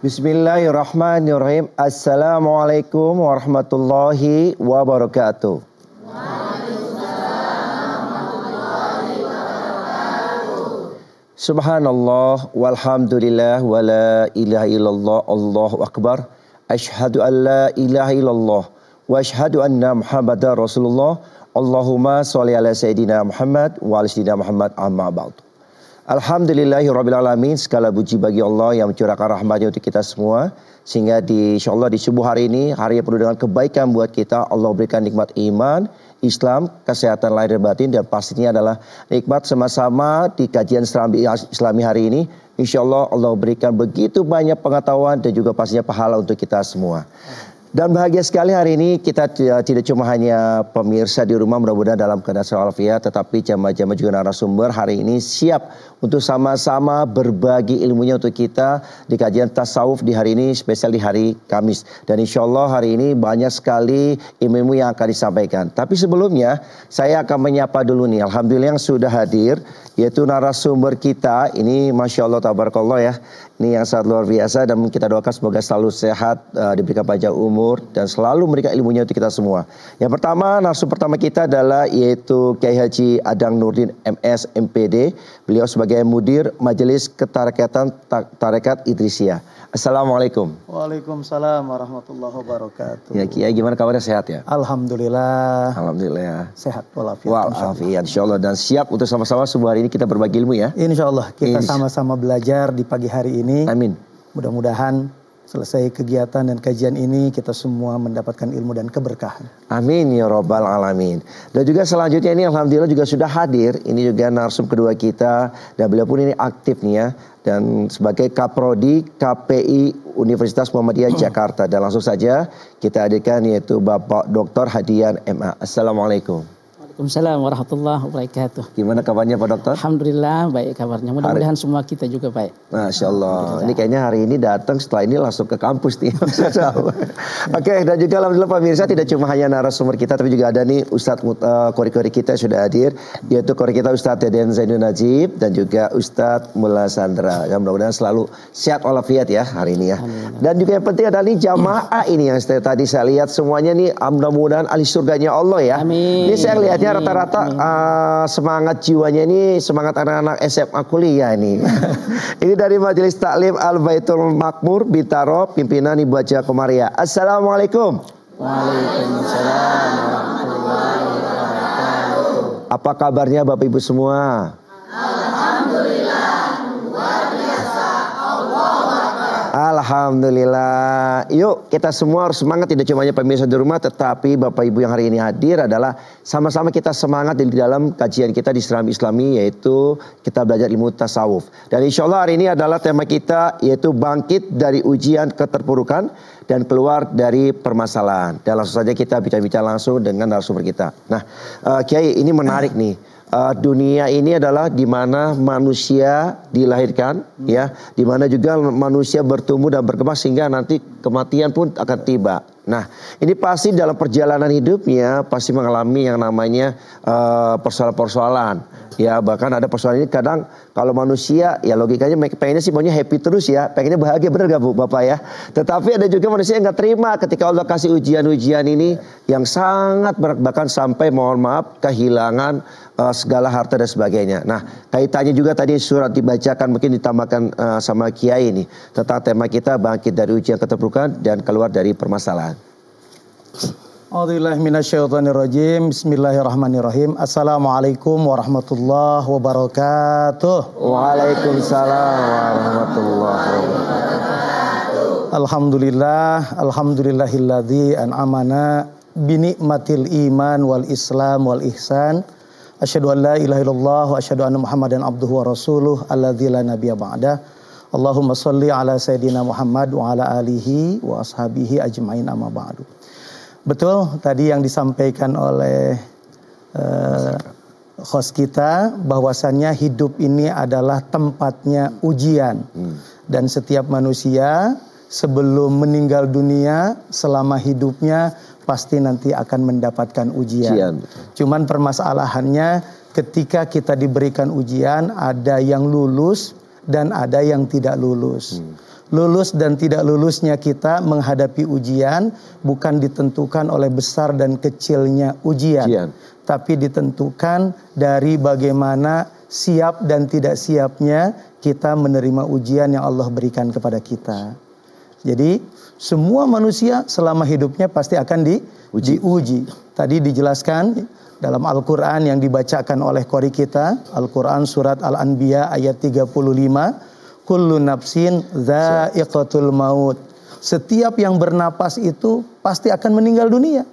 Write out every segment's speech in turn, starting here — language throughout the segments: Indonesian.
Bismillahirrahmanirrahim. Assalamualaikum warahmatullahi wabarakatuh. Subhanallah walhamdulillah wa la ilaha illallah Allahu akbar. Asyhadu an la ilaha illallah wa asyhadu anna Muhammadar Rasulullah. Allahumma sholli ala sayyidina Muhammad wa ala sayyidina Muhammad amma ba'du. Alhamdulillahirrabbilalamin, segala puji bagi Allah yang mencurahkan rahmatnya untuk kita semua. Sehingga insyaallah di subuh hari ini, hari yang penuh dengan kebaikan buat kita. Allah berikan nikmat iman, Islam, kesehatan lahir dan batin. Dan pastinya adalah nikmat sama-sama di kajian Islami hari ini. Insyaallah Allah berikan begitu banyak pengetahuan dan juga pastinya pahala untuk kita semua. Dan bahagia sekali hari ini kita tidak cuma hanya pemirsa di rumah mudah-mudahan dalam keadaan walafiat, tetapi jamaah-jamaah juga narasumber hari ini siap untuk sama-sama berbagi ilmunya untuk kita di kajian tasawuf di hari ini, spesial di hari Kamis. Dan insya Allah hari ini banyak sekali ilmu yang akan disampaikan. Tapi sebelumnya saya akan menyapa dulu nih, alhamdulillah yang sudah hadir, yaitu narasumber kita ini, masya Allah tabarakallah ya. Ini yang sangat luar biasa dan kita doakan semoga selalu sehat, diberikan panjang umur dan selalu memberikan ilmunya untuk kita semua. Yang pertama, narasumber pertama kita adalah yaitu Kiai Haji Adang Nurdin MS MPD. Beliau sebagai Mudir Majelis Ketarekatan Tarekat Idrisiyah. Assalamualaikum. Waalaikumsalam warahmatullahi wabarakatuh. Ya Kiai, gimana kabarnya, sehat ya? Alhamdulillah. Alhamdulillah. Sehat walafiat. Walafiat insyaallah, dan siap untuk sama-sama subuh hari ini kita berbagi ilmu ya. Insyaallah kita sama-sama belajar di pagi hari ini. Amin. Mudah-mudahan selesai kegiatan dan kajian ini kita semua mendapatkan ilmu dan keberkahan. Amin ya robbal alamin. Dan juga selanjutnya ini alhamdulillah juga sudah hadir. Ini juga narsum kedua kita dan beliau pun ini aktif nih ya. Dan sebagai Kaprodi KPI Universitas Muhammadiyah Jakarta. Dan langsung saja kita hadirkan yaitu Bapak Dr. Hadian MA. Assalamualaikum. Waalaikumsalam warahmatullahi wabarakatuh. Gimana kabarnya Pak Dokter? Alhamdulillah baik kabarnya. Mudah-mudahan semua kita juga baik. Masya Allah. Ini kayaknya hari ini datang, setelah ini langsung ke kampus nih. Oke, dan juga alhamdulillah pemirsa tidak cuma hanya narasumber kita, tapi juga ada nih Ustadz kori-kori kita sudah hadir, yaitu kori kita Ustadz Deden Zainul Najib dan juga Ustadz Mullah Sandra. Yang mudah-mudahan selalu sehat walafiat ya hari ini ya. Amin. Dan juga yang penting adalah nih jamaah ini yang tadi saya lihat semuanya nih mudah-mudahan ahli surganya Allah ya. Amin. Ini saya lihatnya rata-rata semangat jiwanya ini semangat anak-anak SMA kuliah ini. Ini dari Majelis Taklim Al Baitul Makmur Bintaro, pimpinan Ibu Haja Komaria. Assalamualaikum. Waalaikumsalam warahmatullahi wabarakatuh. Apa kabarnya Bapak Ibu semua? Alhamdulillah. Yuk kita semua harus semangat, tidak cuma pemirsa di rumah, tetapi Bapak Ibu yang hari ini hadir adalah sama-sama kita semangat di dalam kajian kita di Islami, yaitu kita belajar ilmu tasawuf. Dan insya Allah hari ini adalah tema kita yaitu bangkit dari ujian keterpurukan dan keluar dari permasalahan. Dan langsung saja kita bicara-bicara langsung dengan narasumber kita. Nah Kiai, ini menarik nih. Dunia ini adalah di mana manusia dilahirkan, ya, di mana juga manusia bertumbuh dan berkembang sehingga nanti kematian pun akan tiba. Nah, ini pasti dalam perjalanan hidupnya pasti mengalami yang namanya persoalan-persoalan. Ya, bahkan ada persoalan ini kadang kalau manusia ya logikanya pengennya sih maunya happy terus ya, pengennya bahagia, benar gak Bu Bapak ya? Tetapi ada juga manusia yang gak terima ketika Allah kasih ujian-ujian ini yang sangat berat, bahkan sampai mohon maaf kehilangan segala harta dan sebagainya. Nah, kaitannya juga tadi surat dibacakan mungkin ditambahkan sama Kiai ini tentang tema kita bangkit dari ujian keterpurukan dan keluar dari permasalahan. A'udzubillahi minasyaitonirrajim. Bismillahirrahmanirrahim. Assalamualaikum warahmatullahi wabarakatuh. Waalaikumsalam warahmatullahi wabarakatuh. Alhamdulillahilladzi an'amana binikmatil iman wal islam wal ihsan. Asyhadu an la ilaha illallah wa asyhadu anna Muhammadan abduhu wa rasuluh alladzi la nabiyya ba'da. Allahumma sholli ala sayyidina Muhammad wa ala alihi wa ashabihi ajmain amma ba'du. Betul tadi yang disampaikan oleh host kita bahwasannya hidup ini adalah tempatnya ujian. Dan setiap manusia sebelum meninggal dunia selama hidupnya pasti nanti akan mendapatkan ujian. Cuman permasalahannya ketika kita diberikan ujian ada yang lulus dan ada yang tidak lulus. Lulus dan tidak lulusnya kita menghadapi ujian bukan ditentukan oleh besar dan kecilnya ujian. Tapi ditentukan dari bagaimana siap dan tidak siapnya kita menerima ujian yang Allah berikan kepada kita. Jadi semua manusia selama hidupnya pasti akan diuji. Tadi dijelaskan dalam Al-Quran yang dibacakan oleh qori kita, Al-Quran surat Al-Anbiya ayat 35, kullu nafsin dha'iqatul maut. Setiap yang bernapas itu pasti akan meninggal dunia.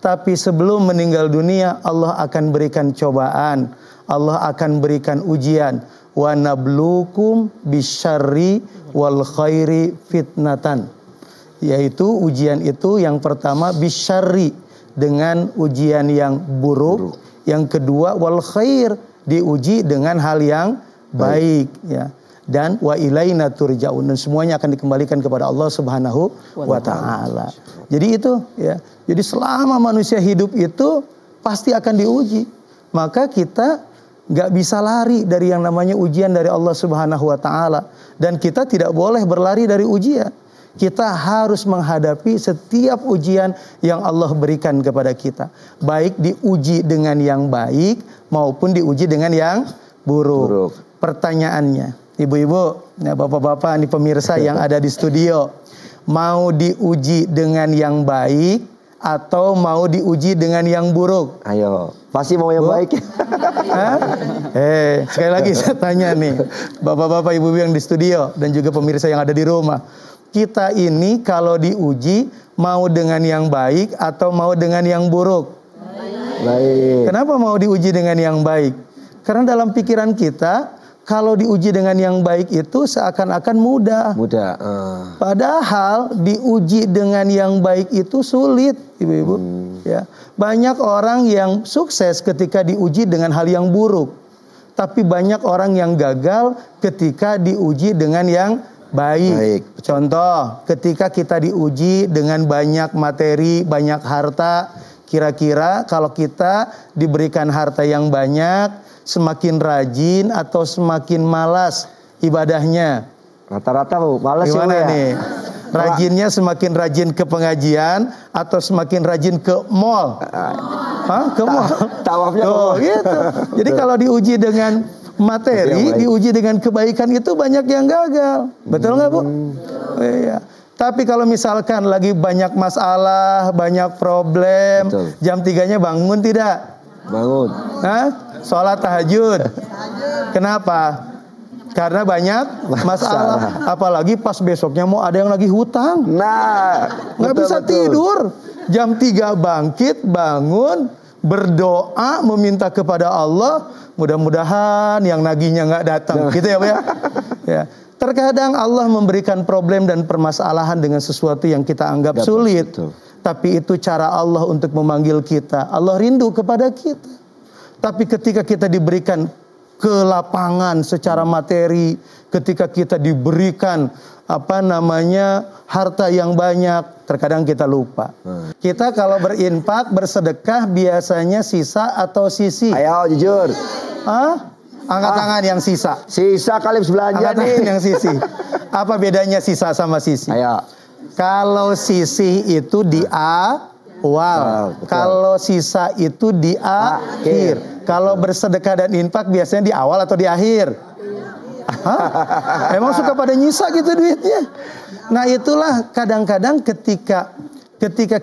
Tapi sebelum meninggal dunia Allah akan berikan cobaan, Allah akan berikan ujian. Wa nabluukum bisyarri wal khairi fitnatan. Yaitu ujian itu yang pertama bisyarri, dengan ujian yang buruk. Yang kedua wal khair, diuji dengan hal yang baik ya. Dan wa ilaina turja'un, dan semuanya akan dikembalikan kepada Allah Subhanahu wa taala. Jadi itu ya. Jadi selama manusia hidup itu pasti akan diuji. Maka kita nggak bisa lari dari yang namanya ujian dari Allah Subhanahu wa taala, dan kita tidak boleh berlari dari ujian. Kita harus menghadapi setiap ujian yang Allah berikan kepada kita, baik diuji dengan yang baik maupun diuji dengan yang buruk. Pertanyaannya, ibu-ibu, ya bapak-bapak, ini pemirsa yang ada di studio, mau diuji dengan yang baik atau mau diuji dengan yang buruk? Ayo, pasti mau yang baik. Sekali lagi saya tanya nih, bapak-bapak, ibu-ibu yang di studio dan juga pemirsa yang ada di rumah, kita ini kalau diuji mau dengan yang baik atau mau dengan yang buruk? Baik. Kenapa mau diuji dengan yang baik? Karena dalam pikiran kita, kalau diuji dengan yang baik itu seakan-akan mudah. Padahal diuji dengan yang baik itu sulit, ibu-ibu. Ya, banyak orang yang sukses ketika diuji dengan hal yang buruk, tapi banyak orang yang gagal ketika diuji dengan yang baik. Contoh, ketika kita diuji dengan banyak materi, banyak harta, kira-kira kalau kita diberikan harta yang banyak, semakin rajin atau semakin malas ibadahnya? Rata-rata malas. Gimana nih? Rajinnya semakin rajin ke pengajian atau semakin rajin ke mall? Ke mall. Tawafnya gitu. Jadi kalau diuji dengan materi, diuji dengan kebaikan itu banyak yang gagal. Betul nggak, Bu? Iya. Tapi kalau misalkan lagi banyak masalah, banyak problem, jam 3-nya bangun tidak? Bangun. Sholat tahajud. Kenapa? Karena banyak masalah. Apalagi pas besoknya mau ada yang lagi hutang. Nggak bisa tidur. Jam 3 bangkit, bangun, berdoa, meminta kepada Allah, mudah-mudahan yang nagihnya nggak datang. Gitu ya, Bu ya? Ya. Terkadang Allah memberikan problem dan permasalahan dengan sesuatu yang kita anggap sulit. Tapi itu cara Allah untuk memanggil kita. Allah rindu kepada kita. Tapi ketika kita diberikan ke lapangan secara materi, ketika kita diberikan harta yang banyak, terkadang kita lupa. Kita kalau berinfak, bersedekah biasanya sisa atau sisi? Ayo jujur. Angkat tangan yang sisa. Sisa kali belanja angkat tangan yang sisi. Apa bedanya sisa sama sisi? Ayo. Kalau sisi itu di awal, kalau sisa itu di akhir. Kalau bersedekah dan infak biasanya di awal atau di akhir? Emang suka pada nyisa gitu duitnya? Nah itulah kadang-kadang ketika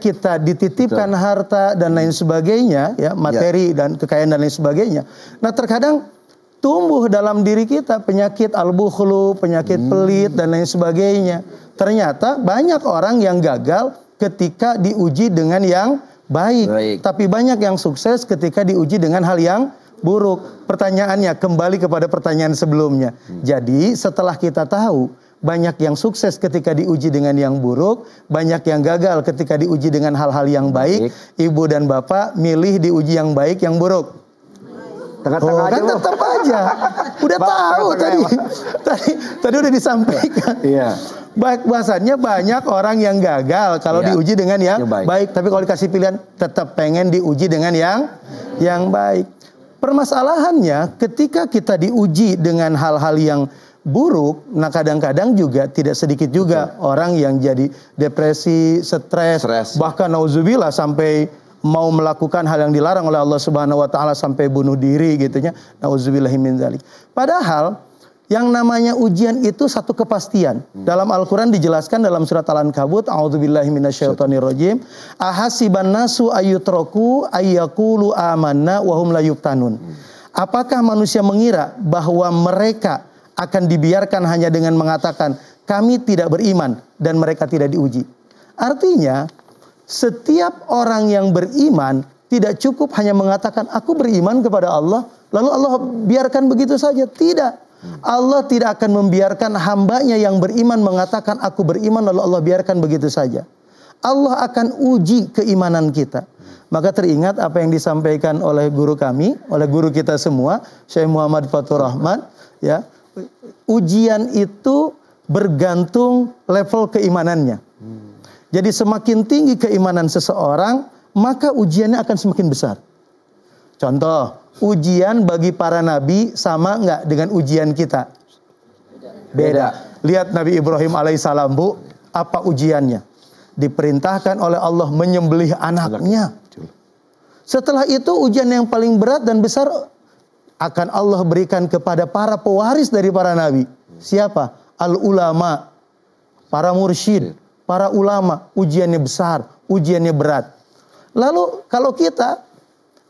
kita dititipkan harta dan lain sebagainya, ya materi dan kekayaan dan lain sebagainya. Nah terkadang tumbuh dalam diri kita penyakit al-bukhlu, penyakit pelit dan lain sebagainya. Ternyata banyak orang yang gagal ketika diuji dengan yang baik. Tapi banyak yang sukses ketika diuji dengan hal yang buruk. Pertanyaannya kembali kepada pertanyaan sebelumnya. Jadi setelah kita tahu banyak yang sukses ketika diuji dengan yang buruk, banyak yang gagal ketika diuji dengan hal-hal yang baik, ibu dan bapak milih diuji yang baik, yang buruk? Tengah-tengah aja kan Bu. tetap aja. Udah tahu tadi udah disampaikan. Iya. Baik, bahasanya banyak orang yang gagal kalau Iya. diuji dengan yang Yang baik. baik. Tapi kalau dikasih pilihan tetap pengen diuji dengan yang baik. Permasalahannya ketika kita diuji dengan hal-hal yang buruk, nah kadang-kadang juga tidak sedikit juga orang yang jadi depresi, stres, bahkan nauzubillah sampai mau melakukan hal yang dilarang oleh Allah Subhanahu wa taala sampai bunuh diri gitu ya. Nauzubillahi min dzalik. Padahal yang namanya ujian itu satu kepastian. Dalam Al-Quran dijelaskan dalam surat Al-Ankabut, a'udzubillahi minasyaitonirrajim, ahasiban nasu ayyutraku ayyaqulu amanna wa hum la yuftanun. Apakah manusia mengira bahwa mereka akan dibiarkan hanya dengan mengatakan kami tidak beriman dan mereka tidak diuji? Artinya, setiap orang yang beriman tidak cukup hanya mengatakan aku beriman kepada Allah, lalu Allah biarkan begitu saja. Tidak. Allah tidak akan membiarkan hambanya yang beriman mengatakan aku beriman lalu Allah biarkan begitu saja. Allah akan uji keimanan kita. Maka teringat apa yang disampaikan oleh guru kami, oleh guru kita semua, Syekh Muhammad Fathur Rahman, ya. Ujian itu bergantung level keimanannya. Jadi semakin tinggi keimanan seseorang, maka ujiannya akan semakin besar. Contoh, ujian bagi para nabi sama nggak dengan ujian kita? Beda. Lihat Nabi Ibrahim alaihissalam, Bu, apa ujiannya? Diperintahkan oleh Allah menyembelih anaknya. Setelah itu ujian yang paling berat dan besar akan Allah berikan kepada para pewaris dari para nabi. Siapa? Al-ulama, para mursyid, para ulama. Ujiannya besar, ujiannya berat. Lalu kalau kita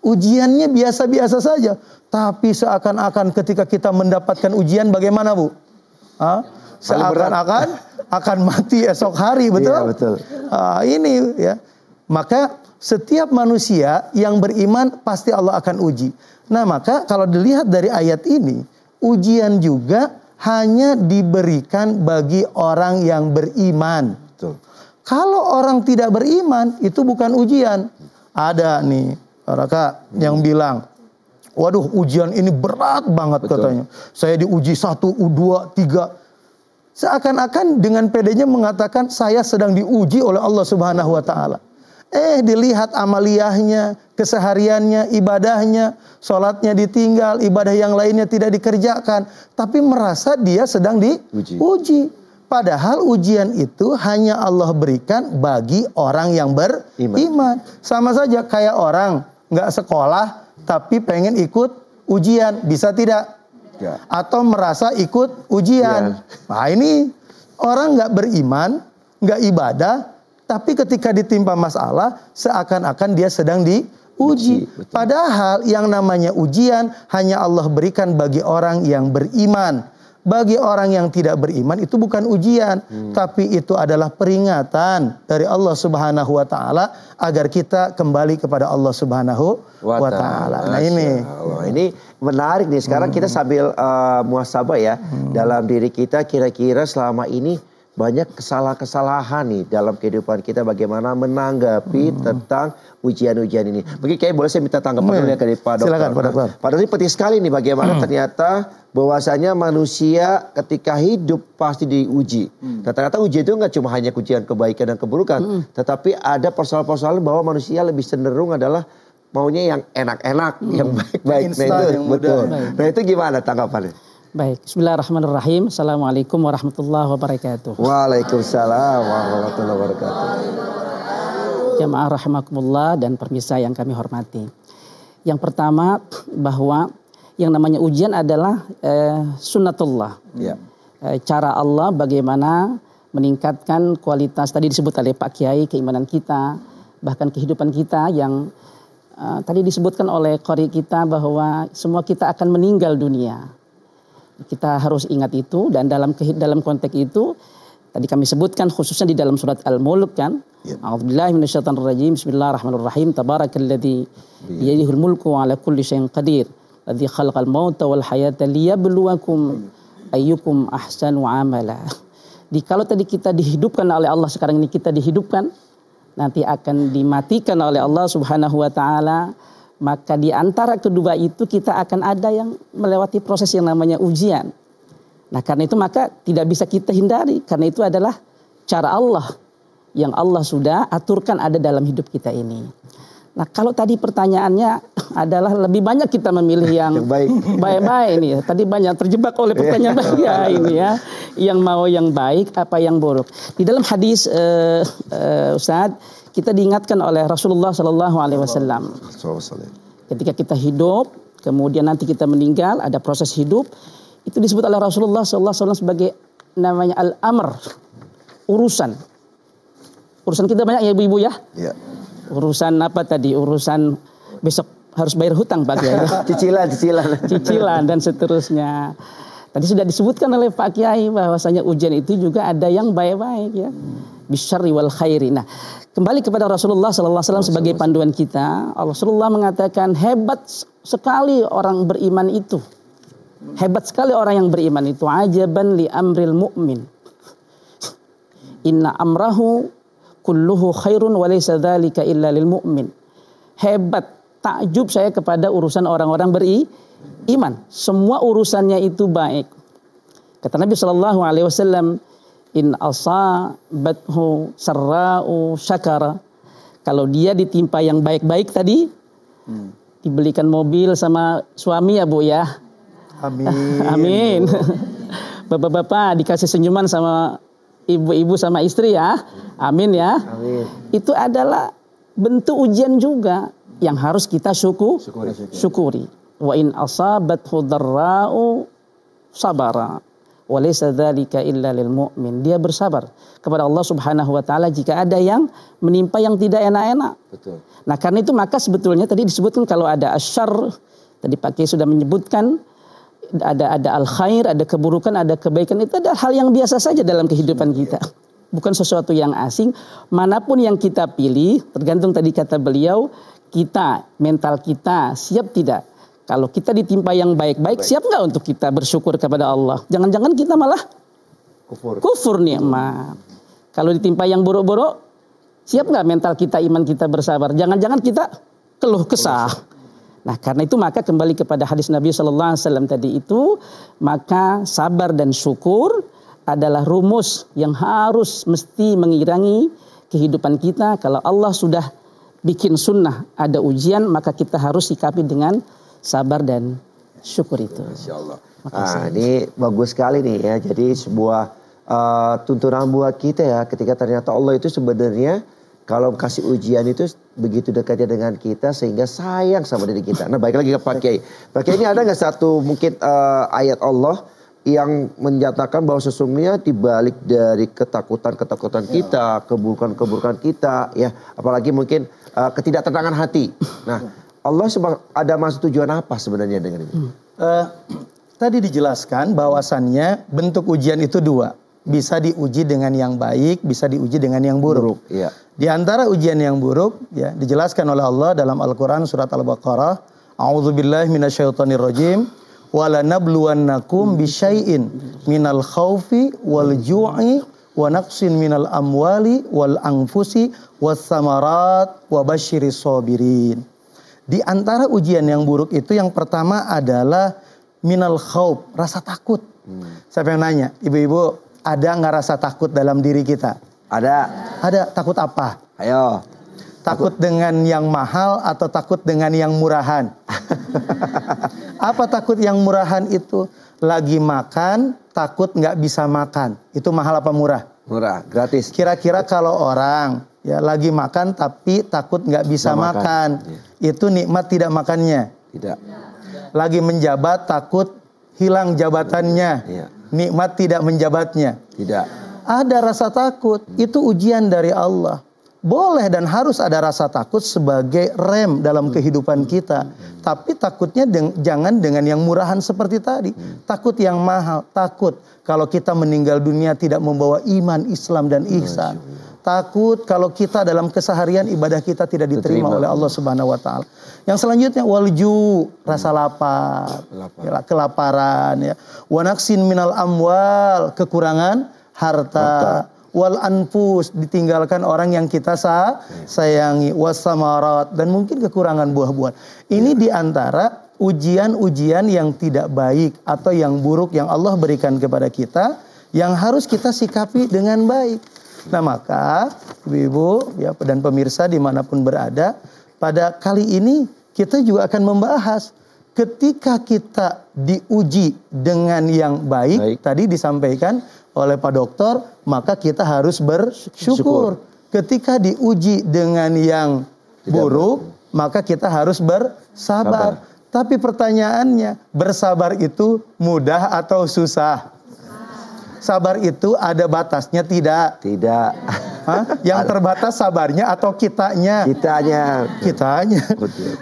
ujiannya biasa-biasa saja, tapi seakan-akan ketika kita mendapatkan ujian bagaimana, Bu? Seakan-akan akan mati esok hari, betul? Iya, betul. Ini ya. Maka setiap manusia yang beriman pasti Allah akan uji. Nah, maka kalau dilihat dari ayat ini, ujian juga hanya diberikan bagi orang yang beriman. Betul. Kalau orang tidak beriman, itu bukan ujian. Ada nih Raka yang bilang, waduh ujian ini berat banget. Betul. Katanya. Saya diuji 1, 2, 3. Seakan-akan dengan pedenya mengatakan saya sedang diuji oleh Allah Subhanahu wa taala. Dilihat amaliyahnya, kesehariannya, ibadahnya, sholatnya ditinggal, ibadah yang lainnya tidak dikerjakan. Tapi merasa dia sedang diuji. Padahal ujian itu hanya Allah berikan bagi orang yang beriman. Sama saja kayak orang nggak sekolah tapi pengen ikut ujian, bisa tidak? Ya. Atau merasa ikut ujian. Ya. Nah ini orang nggak beriman, nggak ibadah, tapi ketika ditimpa masalah seakan-akan dia sedang diuji. Padahal yang namanya ujian hanya Allah berikan bagi orang yang beriman. Bagi orang yang tidak beriman itu bukan ujian, tapi itu adalah peringatan dari Allah Subhanahu wa taala agar kita kembali kepada Allah Subhanahu wa taala. Nah ini menarik nih. Sekarang kita sambil muhasabah ya dalam diri kita, kira-kira selama ini banyak kesalahan-kesalahan nih dalam kehidupan kita, bagaimana menanggapi tentang ujian-ujian ini. Mungkin kayak boleh saya minta tanggapan dulu ya dari Pak Dokter. Silakan Pak Dokter. Pak Dokter, ini penting sekali nih bagaimana ternyata bahwasanya manusia ketika hidup pasti diuji. Nah, ternyata ujian itu nggak cuma hanya ujian kebaikan dan keburukan, tetapi ada persoalan-persoalan bahwa manusia lebih cenderung adalah maunya yang enak-enak, yang baik-baik. Nah itu yang betul. mudah. Nah itu gimana tanggapannya? Baik, bismillahirrahmanirrahim. Assalamualaikum warahmatullahi wabarakatuh. Waalaikumsalam warahmatullahi wabarakatuh. Jamaah rahimakumullah dan pemirsa yang kami hormati. Yang pertama bahwa yang namanya ujian adalah sunnatullah. Ya. Cara Allah bagaimana meningkatkan kualitas, tadi disebut oleh Pak Kiai, keimanan kita, bahkan kehidupan kita yang tadi disebutkan oleh qori kita bahwa semua kita akan meninggal dunia. Kita harus ingat itu, dan dalam konteks itu tadi kami sebutkan khususnya di dalam surat Al-Mulk kan. A'udzubillahi minasyaitonirrajim. Bismillahirrahmanirrahim. Tabarakalladzi biyadihil mulku wa ala kulli syai'in qadir. Ladzi khalaqal mauta wal hayata liyabluwakum ayyukum ahsanu amala. Kalau tadi kita dihidupkan oleh Allah, sekarang ini kita dihidupkan, nanti akan dimatikan oleh Allah Subhanahu wa taala, maka di antara kedua itu kita akan ada yang melewati proses yang namanya ujian. Nah karena itu maka tidak bisa kita hindari, karena itu adalah cara Allah yang Allah sudah aturkan ada dalam hidup kita ini. Nah kalau tadi pertanyaannya adalah lebih banyak kita memilih yang baik-baik ini ya. Tadi banyak terjebak oleh pertanyaan ya ini ya. Yang mau yang baik apa yang buruk. Di dalam hadis Ustadz, kita diingatkan oleh Rasulullah SAW. Ketika kita hidup, kemudian nanti kita meninggal, ada proses hidup. Itu disebut oleh Rasulullah SAW sebagai namanya al-amr. Urusan. Urusan kita banyak ya ibu-ibu ya. Iya. Urusan apa tadi? Urusan besok harus bayar hutang Pak Kiai. Cicilan dan seterusnya. Tadi sudah disebutkan oleh Pak Kiai bahwasanya ujian itu juga ada yang baik-baik ya. Bisyarri wal khairi. Nah, kembali kepada Rasulullah SAW sebagai panduan kita. Rasulullah mengatakan hebat sekali orang beriman itu. Hebat sekali orang yang beriman itu. Ajaban li amril mu'min. Inna amrahu kulluhu khairun wa laysa dzalika illa lil mu'min. Hebat, takjub saya kepada urusan orang-orang beriman. Semua urusannya itu baik. Kata Nabi SAW, in asabathu sarra'u syakara. Kalau dia ditimpa yang baik-baik tadi, dibelikan mobil sama suami ya Bu ya. Amin. Amin. Bapak-bapak dikasih senyuman sama ibu-ibu sama istri ya. Amin ya. Amin. Itu adalah bentuk ujian juga yang harus kita syukuri. Wa in asabathu dharra'u sabara. Wa laysa dzalika illa lil mu'min. Dia bersabar kepada Allah Subhanahu wa taala jika ada yang menimpa yang tidak enak-enak. Betul. Nah, karena itu maka sebetulnya tadi disebutkan kalau ada asyarr, tadi Pak Kiai sudah menyebutkan ada al-khair, ada keburukan, ada kebaikan, itu adalah hal yang biasa saja dalam kehidupan kita. Bukan sesuatu yang asing. Manapun yang kita pilih, tergantung tadi kata beliau, kita, mental kita siap tidak? Kalau kita ditimpa yang baik-baik, siap nggak untuk kita bersyukur kepada Allah? Jangan-jangan kita malah kufur nikmat. Kalau ditimpa yang buruk-buruk, siap nggak mental kita, iman kita bersabar? Jangan-jangan kita keluh kesah. Nah karena itu maka kembali kepada hadis Nabi SAW tadi itu, maka sabar dan syukur adalah rumus yang harus mesti mengirangi kehidupan kita. Kalau Allah sudah bikin sunnah ada ujian, maka kita harus sikapi dengan sabar dan syukur itu. Masya Allah. Nah, ini bagus sekali nih ya. Jadi sebuah tuntunan buat kita ya, ketika ternyata Allah itu sebenarnya kalau kasih ujian itu begitu dekatnya dengan kita sehingga sayang sama diri kita. Nah baik lagi ke Pak Kiai. Pak Kiai ini ada nggak satu mungkin ayat Allah yang menyatakan bahwa sesungguhnya dibalik dari ketakutan kita, keburukan kita, ya apalagi mungkin ketidaktenangan hati. Nah Allah ada maksud tujuan apa sebenarnya dengan ini? Tadi dijelaskan bahwasannya bentuk ujian itu dua. Bisa diuji dengan yang baik, bisa diuji dengan yang buruk. Iya. Di antara ujian yang buruk, ya dijelaskan oleh Allah dalam Al-Quran surat Al-Baqarah, A'udzubillahi minasyaitonirrajim, walanabluwannakum bisyai'in minal khaufi wal ju'i wa naqsin minal amwali wal anfusi was samarat wa basyiris sabirin. Di antara ujian yang buruk itu yang pertama adalah minal khauf, rasa takut. Saya pengen nanya, ibu-ibu, ada nggak rasa takut dalam diri kita? Ada. Ada. Takut apa? Ayo. Takut dengan yang mahal atau takut dengan yang murahan? Apa takut yang murahan itu? Lagi makan, takut nggak bisa makan. Itu mahal apa murah? Murah, gratis. Kira-kira kalau orang ya lagi makan tapi takut nggak bisa makan. Ya. Itu nikmat tidak makannya? Tidak. Lagi menjabat takut hilang jabatannya. Ya. Nikmat tidak menjabatnya? Tidak. Ada rasa takut, itu ujian dari Allah. Boleh dan harus ada rasa takut sebagai rem dalam kehidupan kita. Tapi takutnya jangan dengan yang murahan seperti tadi. Takut yang mahal, takut kalau kita meninggal dunia tidak membawa iman, Islam dan ihsan. Takut kalau kita dalam keseharian ibadah kita tidak diterima oleh Allah Subhanahu wa taala. Yang selanjutnya walju, rasa lapar. Kelaparan ya. Wa naqsin minal amwal, kekurangan harta. wal anfus, ditinggalkan orang yang kita sayangi, wasamarat, dan mungkin kekurangan buah-buahan. Ini diantara ujian-ujian yang tidak baik atau yang buruk yang Allah berikan kepada kita, yang harus kita sikapi dengan baik. Nah maka ibu-ibu ya, dan pemirsa dimanapun berada, pada kali ini kita juga akan membahas ketika kita diuji dengan yang baik, tadi disampaikan oleh Pak Dokter, maka kita harus bersyukur. Ketika diuji dengan yang buruk, maka kita harus bersabar. Tapi pertanyaannya, bersabar itu mudah atau susah? Sabar itu ada batasnya tidak? Tidak. Hah? Yang terbatas sabarnya atau kitanya? Kitanya.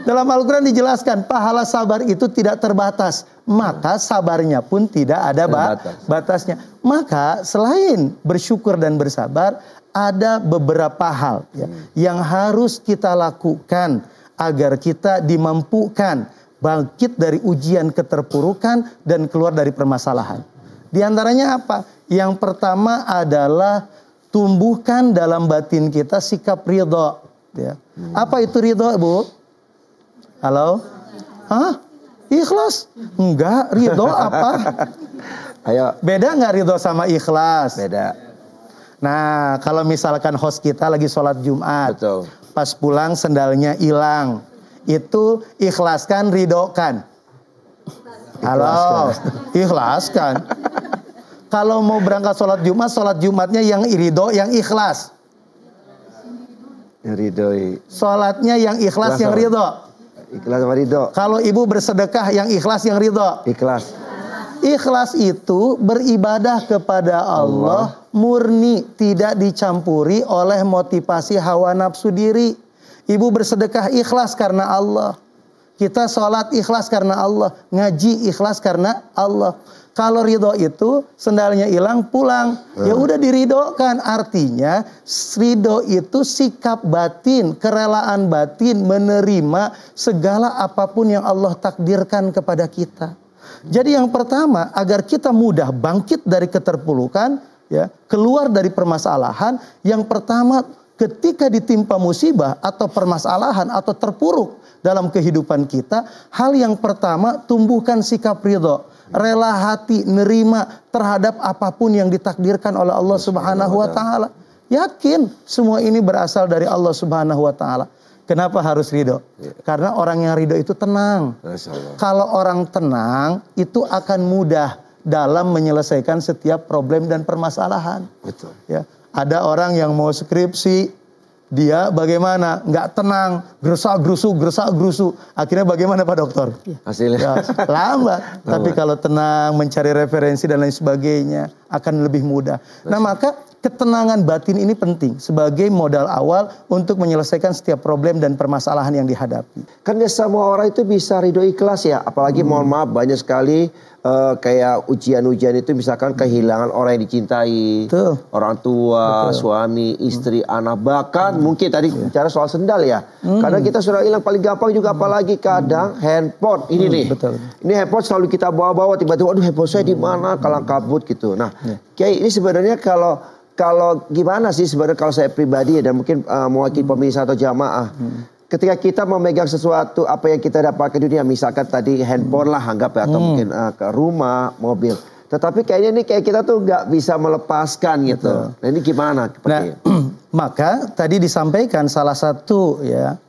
Dalam Al-Quran dijelaskan pahala sabar itu tidak terbatas. Maka sabarnya pun tidak ada batasnya. Maka selain bersyukur dan bersabar, ada beberapa hal ya, yang harus kita lakukan agar kita dimampukan bangkit dari ujian keterpurukan dan keluar dari permasalahan. Di antaranya apa? Yang pertama adalah tumbuhkan dalam batin kita sikap ridho. Ya. Apa itu ridho, Bu? Halo? Hah? Ikhlas? Enggak, ridho apa? Ayo. Beda nggak ridho sama ikhlas? Beda. Nah, kalau misalkan host kita lagi sholat Jumat, betul, pas pulang sendalnya hilang, itu ikhlaskan, ridhokan? Halo, ikhlaskan. Kalau mau berangkat sholat Jumatnya yang ridho, yang ikhlas. Yang ridho. Sholatnya yang ikhlas, yang ridho. Ikhlas sama ridho. Kalau ibu bersedekah, yang ikhlas, yang ridho. Ikhlas. Ikhlas itu beribadah kepada Allah murni, tidak dicampuri oleh motivasi hawa nafsu diri. Ibu bersedekah ikhlas karena Allah. Kita sholat ikhlas karena Allah, ngaji ikhlas karena Allah. Kalau ridho itu sendalnya hilang pulang, ya udah diridhokan. Artinya ridho itu sikap batin, kerelaan batin menerima segala apapun yang Allah takdirkan kepada kita. Jadi yang pertama, agar kita mudah bangkit dari keterpurukan, ya, keluar dari permasalahan, yang pertama ketika ditimpa musibah atau permasalahan atau terpuruk dalam kehidupan kita, hal yang pertama tumbuhkan sikap ridho, rela hati nerima terhadap apapun yang ditakdirkan oleh Allah Subhanahu wa taala. Yakin semua ini berasal dari Allah Subhanahu wa taala. Kenapa harus ridho? Karena orang yang ridho itu tenang. Kalau orang tenang itu akan mudah dalam menyelesaikan setiap problem dan permasalahan. Betul. Ya, ada orang yang mau skripsi, dia bagaimana? Nggak tenang, gerusak-gerusu. Akhirnya bagaimana Pak Dokter? Hasilnya ya, lambat. Tapi kalau tenang, mencari referensi dan lain sebagainya, akan lebih mudah. Nah maka ketenangan batin ini penting sebagai modal awal untuk menyelesaikan setiap problem dan permasalahan yang dihadapi. Kan ya semua orang itu bisa ridho ikhlas ya. Apalagi mohon maaf banyak sekali kayak ujian-ujian itu misalkan kehilangan orang yang dicintai. Betul. Orang tua, betul, suami, istri, anak. Bahkan mungkin tadi bicara soal sendal ya. Kadang kita sudah hilang paling gampang juga apalagi kadang handphone. Ini nih. Betul. Ini handphone selalu kita bawa-bawa tiba-tiba aduh handphone saya di mana kalang kabut gitu. Nah, kayak ini sebenarnya kalau gimana sih sebenarnya kalau saya pribadi ya dan mungkin mewakili pemirsa atau jamaah. Ketika kita memegang sesuatu apa yang kita dapatkan di dunia, misalkan tadi handphone lah anggap ya, atau mungkin ke rumah, mobil. Tetapi kayaknya ini kayak kita tuh nggak bisa melepaskan gitu. Nah ini gimana? Nah, maka tadi disampaikan salah satu ya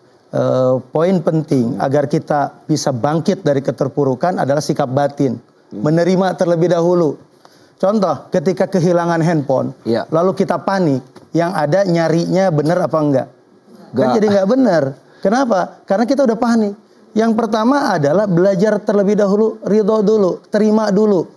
poin penting agar kita bisa bangkit dari keterpurukan adalah sikap batin. Menerima terlebih dahulu. Contoh, ketika kehilangan handphone, lalu kita panik, yang ada nyarinya benar apa enggak? Kan jadi enggak benar. Kenapa? Karena kita udah panik. Yang pertama adalah belajar terlebih dahulu, ridho dulu, terima dulu.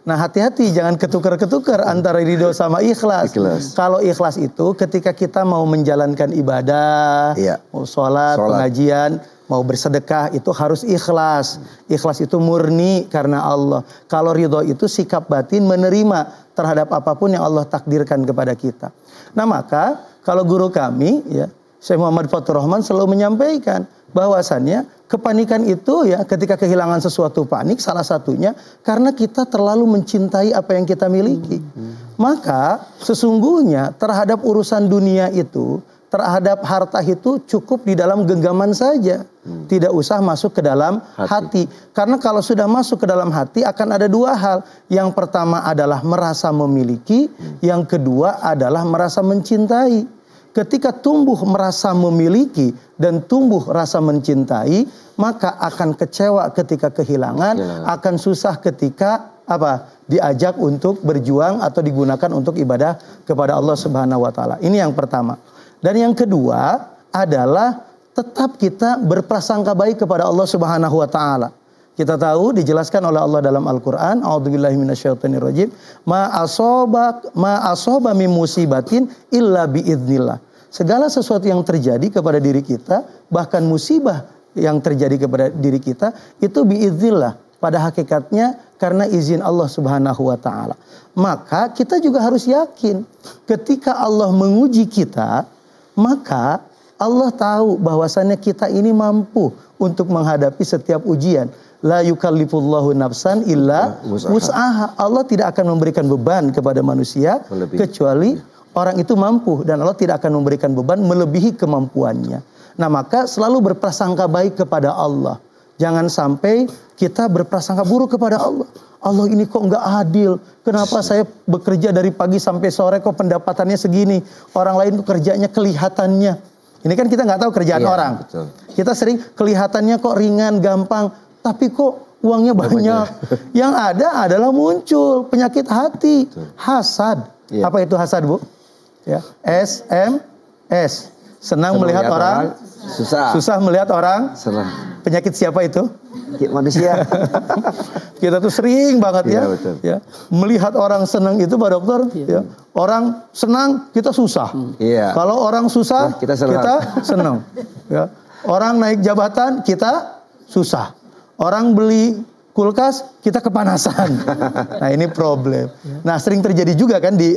Nah hati-hati jangan ketukar-ketukar antara ridho sama ikhlas. Kalau ikhlas itu ketika kita mau menjalankan ibadah, mau sholat, pengajian, mau bersedekah itu harus ikhlas. Ikhlas itu murni karena Allah. Kalau ridho itu sikap batin menerima terhadap apapun yang Allah takdirkan kepada kita. Nah maka kalau guru kami ya Syekh Muhammad Fathur Rahman selalu menyampaikan bahwasannya kepanikan itu ya ketika kehilangan sesuatu panik salah satunya karena kita terlalu mencintai apa yang kita miliki. Maka sesungguhnya terhadap urusan dunia itu, terhadap harta itu cukup di dalam genggaman saja. Tidak usah masuk ke dalam hati. Karena kalau sudah masuk ke dalam hati akan ada dua hal. Yang pertama adalah merasa memiliki, yang kedua adalah merasa mencintai. Ketika tumbuh merasa memiliki dan tumbuh rasa mencintai, maka akan kecewa ketika kehilangan, akan susah ketika diajak untuk berjuang atau digunakan untuk ibadah kepada Allah Subhanahu wa taala. Ini yang pertama. Dan yang kedua adalah tetap kita berprasangka baik kepada Allah Subhanahu wa taala. Kita tahu dijelaskan oleh Allah dalam Al-Qur'an, a'udzubillahi minasyaitonirrajim, ma asaba min musibatin illa biidznillah. Segala sesuatu yang terjadi kepada diri kita, bahkan musibah yang terjadi kepada diri kita itu biidznillah. Pada hakikatnya karena izin Allah Subhanahu wa taala. Maka kita juga harus yakin ketika Allah menguji kita, maka Allah tahu bahwasannya kita ini mampu untuk menghadapi setiap ujian. La yukallifullahu nafsan illa wus'aha. Allah tidak akan memberikan beban kepada manusia kecuali orang itu mampu, dan Allah tidak akan memberikan beban melebihi kemampuannya. Nah, maka selalu berprasangka baik kepada Allah. Jangan sampai kita berprasangka buruk kepada Allah. Allah ini kok nggak adil. Kenapa saya bekerja dari pagi sampai sore kok pendapatannya segini. Orang lain kerjanya kelihatannya. Ini kan kita nggak tahu kerjaan orang. Betul. Kita sering kelihatannya kok ringan, gampang. Tapi kok uangnya banyak. Yang ada adalah muncul penyakit hati. Betul. Hasad. Apa itu hasad, Bu? Ya. SMS. Senang melihat orang susah melihat orang senang. Penyakit siapa itu? Manusia. Kita tuh sering banget ya melihat orang senang itu, Pak Dokter. Ya. Orang senang kita susah. Kalau orang susah kita senang. Ya. Orang naik jabatan kita susah. Orang beli kulkas kita kepanasan. Nah, ini problem. Nah, sering terjadi juga kan di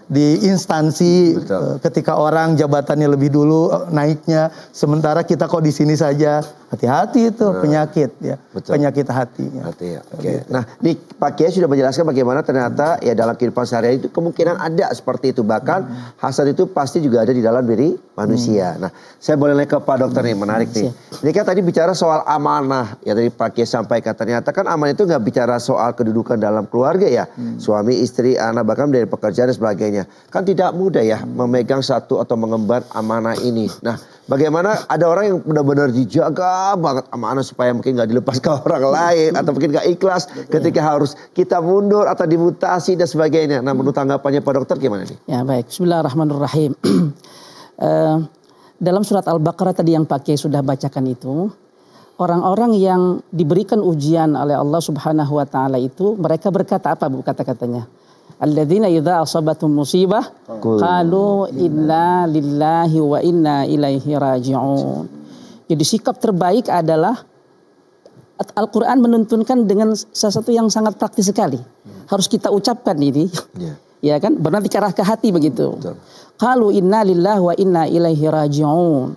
di instansi ketika orang jabatannya lebih dulu naiknya, sementara kita kok di sini saja. Hati-hati itu penyakit ya. Penyakit hatinya. Oke. Nah, ini Pak Kiai sudah menjelaskan bagaimana ternyata ya dalam kehidupan sehari-hari itu kemungkinan ada seperti itu, bahkan hasad itu pasti juga ada di dalam diri manusia. Nah, saya boleh naik ke Pak Dokter nih, menarik nih. Ini kan tadi bicara soal amanah ya, tadi Pak Kiai sampaikan ternyata kan amanah itu nggak bicara soal kedudukan dalam keluarga ya, suami, istri, anak, bahkan dari pekerjaan dan sebagainya. Kan tidak mudah ya memegang satu atau mengemban amanah ini. Nah, bagaimana ada orang yang benar-benar dijaga banget amanah supaya mungkin nggak dilepas ke orang lain atau mungkin nggak ikhlas ketika harus kita mundur atau dimutasi dan sebagainya. Nah, menurut tanggapannya Pak Dokter gimana nih? Ya, baik. Bismillahirrahmanirrahim. Dalam surat Al-Baqarah tadi yang Pak Kiai sudah bacakan itu, orang-orang yang diberikan ujian oleh Allah Subhanahu wa taala itu mereka berkata apa, Bu, kata-katanya? Alladzina idza asabatum musibah qalu inna lillahi wa inna ilaihi raji'un. Jadi sikap terbaik adalah Al-Quran menuntunkan dengan sesuatu yang sangat praktis sekali. Harus kita ucapkan ini. Ya kan? Benar diarah ke hati begitu. Qalu inna lillahi wa inna ilaihi raji'un.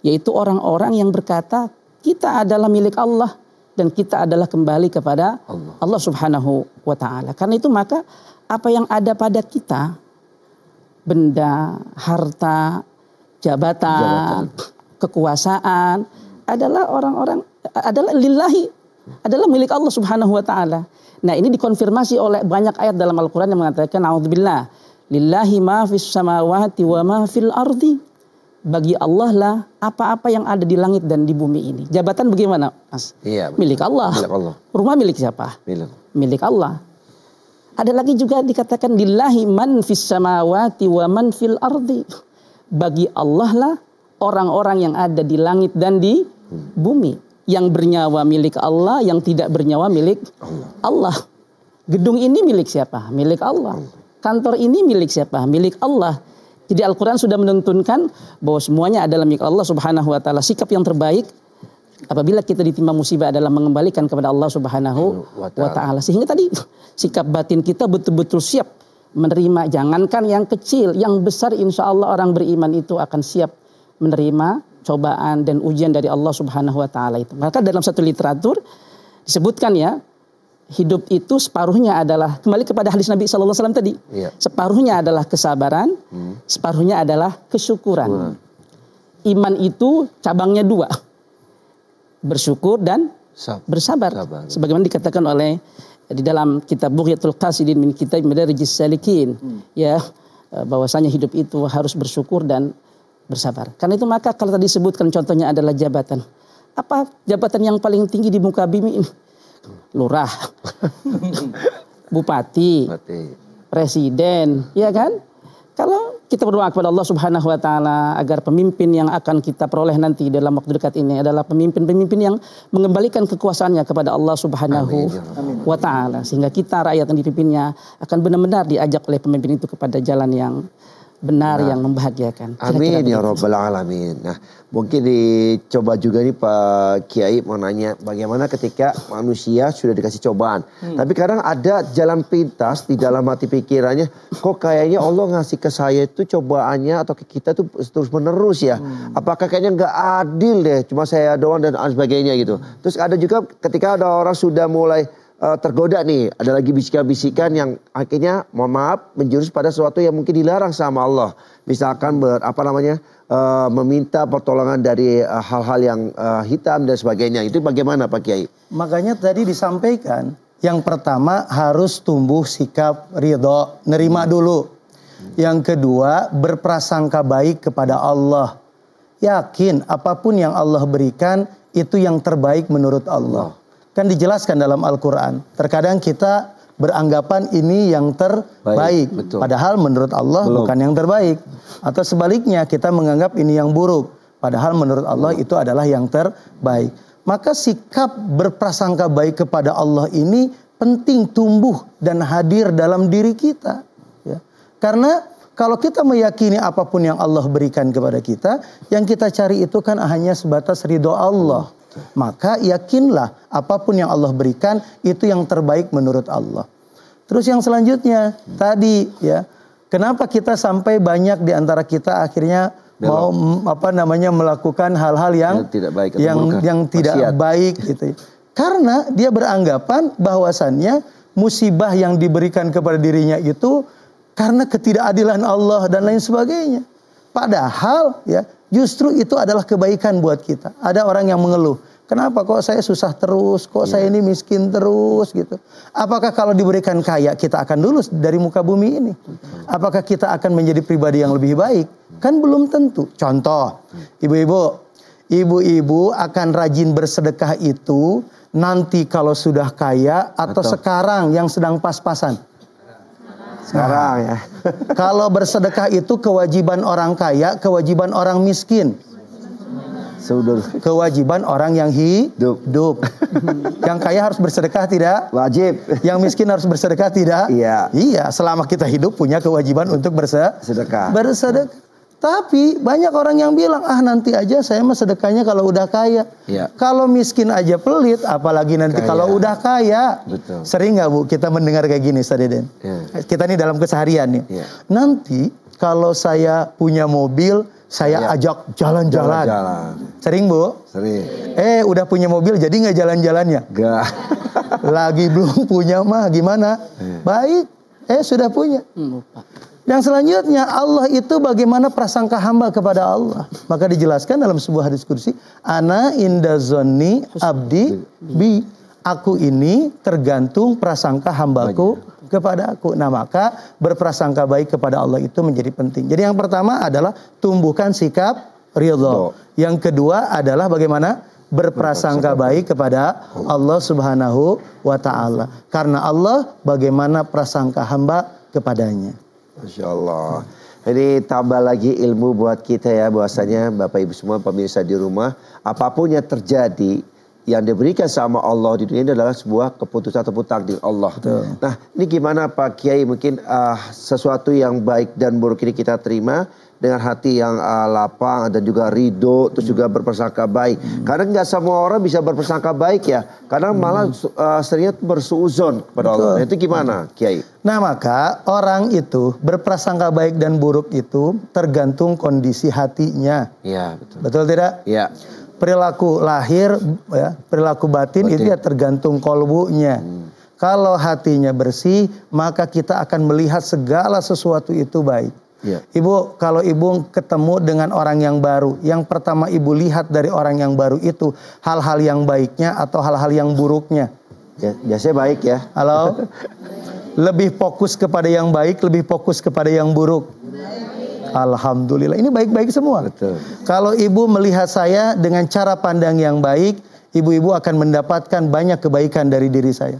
Yaitu orang-orang yang berkata kita adalah milik Allah dan kita adalah kembali kepada Allah Subhanahu wa taala. Karena itu maka apa yang ada pada kita, benda, harta, jabatan, kekuasaan adalah adalah lillahi, adalah milik Allah Subhanahu wa taala. Nah, ini dikonfirmasi oleh banyak ayat dalam Al-Qur'an yang mengatakan a'udzubillah lillahi ma fis samawati wa ma fil ardi. Bagi Allah lah apa-apa yang ada di langit dan di bumi ini. Jabatan bagaimana, Mas? Milik Allah. Rumah milik siapa? Milik Allah. Ada lagi juga dikatakan lillahi man fis samawati wa man fil ardi. Bagi Allah lah orang-orang yang ada di langit dan di bumi. Yang bernyawa milik Allah, yang tidak bernyawa milik Allah. Gedung ini milik siapa? Milik Allah. Kantor ini milik siapa? Milik Allah. Jadi Al-Quran sudah menuntunkan bahwa semuanya adalah milik Allah Subhanahu wa taala. Sikap yang terbaik apabila kita ditimpa musibah adalah mengembalikan kepada Allah Subhanahu wa taala. Sehingga tadi sikap batin kita betul-betul siap menerima, jangankan yang kecil, yang besar insya Allah orang beriman itu akan siap menerima cobaan dan ujian dari Allah Subhanahu wa taala itu. Maka dalam satu literatur disebutkan ya, hidup itu separuhnya adalah kembali kepada hadis Nabi SAW tadi. Iya. Separuhnya adalah kesabaran, separuhnya adalah kesyukuran. Iman itu cabangnya 2. Bersyukur dan bersabar. Sebagaimana dikatakan oleh di dalam kitab Bughyatul Qasidin min Kitab Madarijis Salikin, ya, bahwasanya hidup itu harus bersyukur dan bersabar. Karena itu maka kalau tadi disebutkan contohnya adalah jabatan. Apa jabatan yang paling tinggi di muka bumi ini? Lurah, bupati, presiden, ya kan? Kalau kita berdoa kepada Allah Subhanahu wa taala agar pemimpin yang akan kita peroleh nanti dalam waktu dekat ini adalah pemimpin-pemimpin yang mengembalikan kekuasaannya kepada Allah Subhanahu wa taala, sehingga kita rakyat yang dipimpinnya akan benar-benar diajak oleh pemimpin itu kepada jalan yang benar, yang membahagiakan. Amin ya Rabbal Alamin. Nah, mungkin dicoba juga nih Pak Kiai mau nanya, bagaimana ketika manusia sudah dikasih cobaan, tapi kadang ada jalan pintas di dalam hati pikirannya, kok kayaknya Allah ngasih ke saya itu cobaannya atau ke kita tuh terus menerus ya, apakah kayaknya nggak adil deh, cuma saya doang dan sebagainya gitu. Terus ada juga ketika ada orang sudah mulai tergoda nih, ada lagi bisikan-bisikan yang akhirnya mohon maaf menjurus pada sesuatu yang mungkin dilarang sama Allah. Misalkan meminta pertolongan dari hal-hal yang hitam dan sebagainya. Itu bagaimana Pak Kiai? Makanya tadi disampaikan, yang pertama harus tumbuh sikap ridho, nerima dulu. Yang kedua, berprasangka baik kepada Allah. Yakin apapun yang Allah berikan itu yang terbaik menurut Allah. Kan dijelaskan dalam Al-Quran. Terkadang kita beranggapan ini yang terbaik. Padahal menurut Allah bukan yang terbaik. Atau sebaliknya kita menganggap ini yang buruk. Padahal menurut Allah itu adalah yang terbaik. Maka sikap berprasangka baik kepada Allah ini penting tumbuh dan hadir dalam diri kita. Ya. Karena kalau kita meyakini apapun yang Allah berikan kepada kita, yang kita cari itu kan hanya sebatas ridho Allah. Maka yakinlah apapun yang Allah berikan itu yang terbaik menurut Allah. Terus yang selanjutnya tadi ya, kenapa kita sampai banyak di antara kita akhirnya mau melakukan hal-hal yang tidak baik, yang tidak baik gitu. Karena dia beranggapan bahwasannya musibah yang diberikan kepada dirinya itu karena ketidakadilan Allah dan lain sebagainya. Padahal ya, justru itu adalah kebaikan buat kita. Ada orang yang mengeluh, kenapa kok saya susah terus, kok saya ini miskin terus gitu. Apakah kalau diberikan kaya kita akan lulus dari muka bumi ini? Apakah kita akan menjadi pribadi yang lebih baik? Kan belum tentu. Contoh, ibu-ibu akan rajin bersedekah itu nanti kalau sudah kaya atau sekarang yang sedang pas-pasan? Sekarang ya. Kalau bersedekah itu kewajiban orang kaya, kewajiban orang miskin. Kewajiban orang yang hidup. Yang kaya harus bersedekah tidak? Wajib. Yang miskin harus bersedekah tidak? Iya. Iya, selama kita hidup punya kewajiban untuk bersedekah. Tapi banyak orang yang bilang, nanti aja saya mah sedekahnya kalau udah kaya. Ya. Kalau miskin aja pelit, apalagi nanti kalau udah kaya. Betul. Sering nggak Bu kita mendengar kayak gini, Ustaz Deden? Ya. Kita nih dalam keseharian nih. Ya. Nanti kalau saya punya mobil, saya ajak jalan-jalan. Sering Bu? Sering. Udah punya mobil jadi nggak jalan-jalannya? Nggak. Lagi belum punya mah gimana? Baik. Sudah punya. Yang selanjutnya, Allah itu bagaimana prasangka hamba kepada Allah. Maka dijelaskan dalam sebuah hadis kursi, ana inda zonni abdi bi. Aku ini tergantung prasangka hambaku kepada aku. Nah, maka berprasangka baik kepada Allah itu menjadi penting. Jadi yang pertama adalah tumbuhkan sikap ridho. Yang kedua adalah bagaimana berprasangka baik kepada Allah Subhanahu wa taala. Karena Allah bagaimana prasangka hamba kepadanya. Masya Allah. Ini tambah lagi ilmu buat kita ya, bahwasanya Bapak Ibu semua pemirsa di rumah, apapun yang terjadi yang diberikan sama Allah di dunia ini adalah sebuah keputusan ataupun takdir Allah. Betul. Nah, ini gimana Pak Kiai, mungkin sesuatu yang baik dan buruk ini kita terima dengan hati yang lapang dan juga ridho, terus juga berprasangka baik. Karena nggak semua orang bisa berprasangka baik ya. Karena malah seringnya bersuuzon kepada Allah. Nah, itu gimana Kiai? Nah, maka orang itu berprasangka baik dan buruk itu tergantung kondisi hatinya. Iya, betul. Betul tidak? Iya. Perilaku lahir, ya, perilaku batin itu ya tergantung kolbunya. Kalau hatinya bersih, maka kita akan melihat segala sesuatu itu baik. Ya. Ibu, kalau ibu ketemu dengan orang yang baru, yang pertama ibu lihat dari orang yang baru itu hal-hal yang baiknya atau hal-hal yang buruknya? Ya, biasanya baik ya. Halo? Lebih fokus kepada yang baik, lebih fokus kepada yang buruk? Alhamdulillah, ini baik-baik semua. Betul. Kalau ibu melihat saya dengan cara pandang yang baik, ibu-ibu akan mendapatkan banyak kebaikan dari diri saya.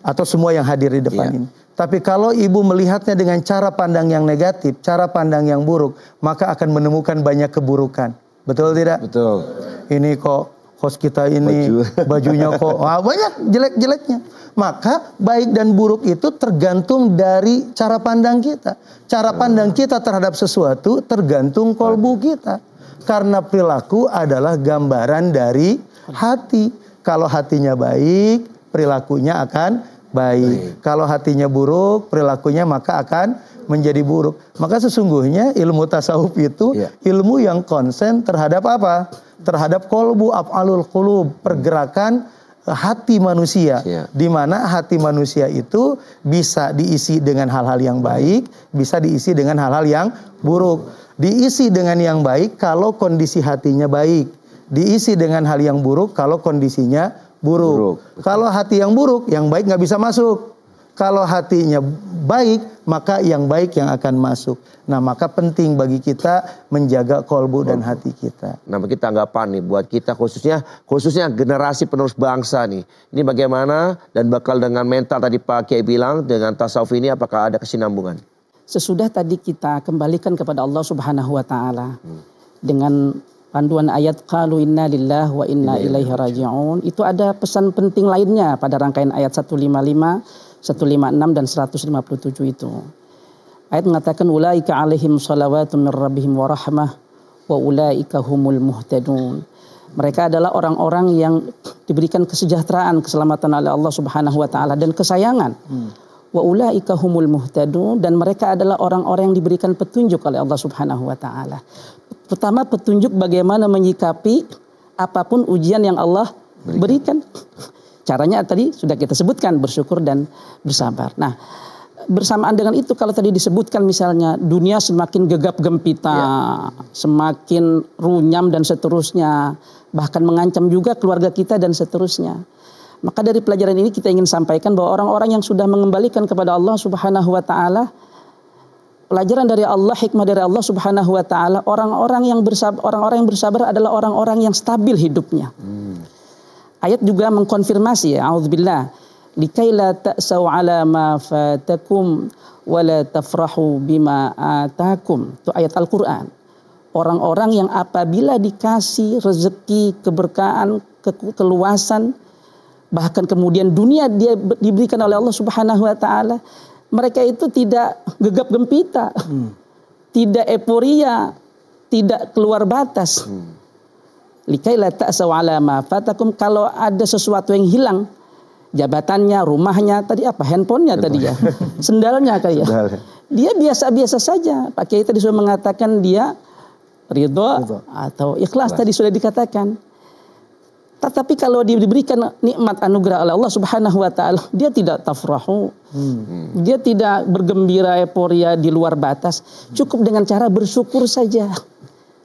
Atau semua yang hadir di depan ini. Tapi kalau ibu melihatnya dengan cara pandang yang negatif, cara pandang yang buruk, maka akan menemukan banyak keburukan. Betul tidak? Betul. Ini kok host kita ini bajunya kok banyak jelek-jeleknya. Maka baik dan buruk itu tergantung dari cara pandang kita. Cara pandang kita terhadap sesuatu tergantung kolbu kita. Karena perilaku adalah gambaran dari hati. Kalau hatinya baik, perilakunya akan baik. Kalau hatinya buruk, perilakunya maka akan menjadi buruk. Maka sesungguhnya ilmu tasawuf itu ilmu yang konsen terhadap apa? Terhadap kolbu, af'alul qulub, pergerakan hati manusia, di mana hati manusia itu bisa diisi dengan hal-hal yang baik, bisa diisi dengan hal-hal yang buruk. Diisi dengan yang baik kalau kondisi hatinya baik, diisi dengan hal yang buruk kalau kondisinya buruk. Kalau hati yang buruk, yang baik nggak bisa masuk. Kalau hatinya baik, maka yang baik yang akan masuk. Nah, maka penting bagi kita menjaga kolbu dan hati kita. Nah, kita tanggapan nih buat kita khususnya generasi penerus bangsa nih. Ini bagaimana dan bakal dengan mental tadi Pak Kiai bilang dengan tasawuf ini apakah ada kesinambungan? Sesudah tadi kita kembalikan kepada Allah Subhanahu wa taala dengan panduan ayat qalu inna lillahi wa inna ilaihi raji'un, itu ada pesan penting lainnya pada rangkaian ayat 155, 156 dan 157 itu. Ayat mengatakan ulaika alaihim salawatun mir rabbihim wa rahmah wa ulaika humul muhtadun. Mereka adalah orang-orang yang diberikan kesejahteraan, keselamatan oleh Allah Subhanahu wa taala dan kesayangan. Wa ulaika humul muhtadun, dan mereka adalah orang-orang yang diberikan petunjuk oleh Allah Subhanahu wa taala. Pertama, petunjuk bagaimana menyikapi apapun ujian yang Allah berikan. Caranya tadi sudah kita sebutkan, bersyukur dan bersabar. Nah, bersamaan dengan itu kalau tadi disebutkan misalnya dunia semakin gegap gempita, semakin runyam dan seterusnya, bahkan mengancam juga keluarga kita dan seterusnya. Maka dari pelajaran ini kita ingin sampaikan bahwa orang-orang yang sudah mengembalikan kepada Allah Subhanahu wa taala, pelajaran dari Allah, hikmah dari Allah Subhanahu wa taala, orang-orang yang bersabar adalah orang-orang yang stabil hidupnya. Ayat juga mengkonfirmasi ya, auzubillah, likai la ta'sau ala ma fatakum wa la tafrahu bima atakum. Itu ayat Al-Qur'an. Orang-orang yang apabila dikasih rezeki, keberkahan, keluasan, bahkan kemudian dunia dia diberikan oleh Allah Subhanahu wa taala, mereka itu tidak gegap gempita, tidak euforia, tidak keluar batas. Likai la ta'sau ala ma fatakum, kalau ada sesuatu yang hilang, jabatannya, rumahnya, tadi apa, handphonenya tadi ya, sendalnya kayak dia biasa-biasa saja. Pak Kiai tadi sudah mengatakan dia ridho atau ikhlas, tadi sudah dikatakan. Tetapi kalau dia diberikan nikmat anugerah oleh Allah Subhanahu wa taala, dia tidak tafrahu. Dia tidak bergembira, euforia di luar batas. Cukup dengan cara bersyukur saja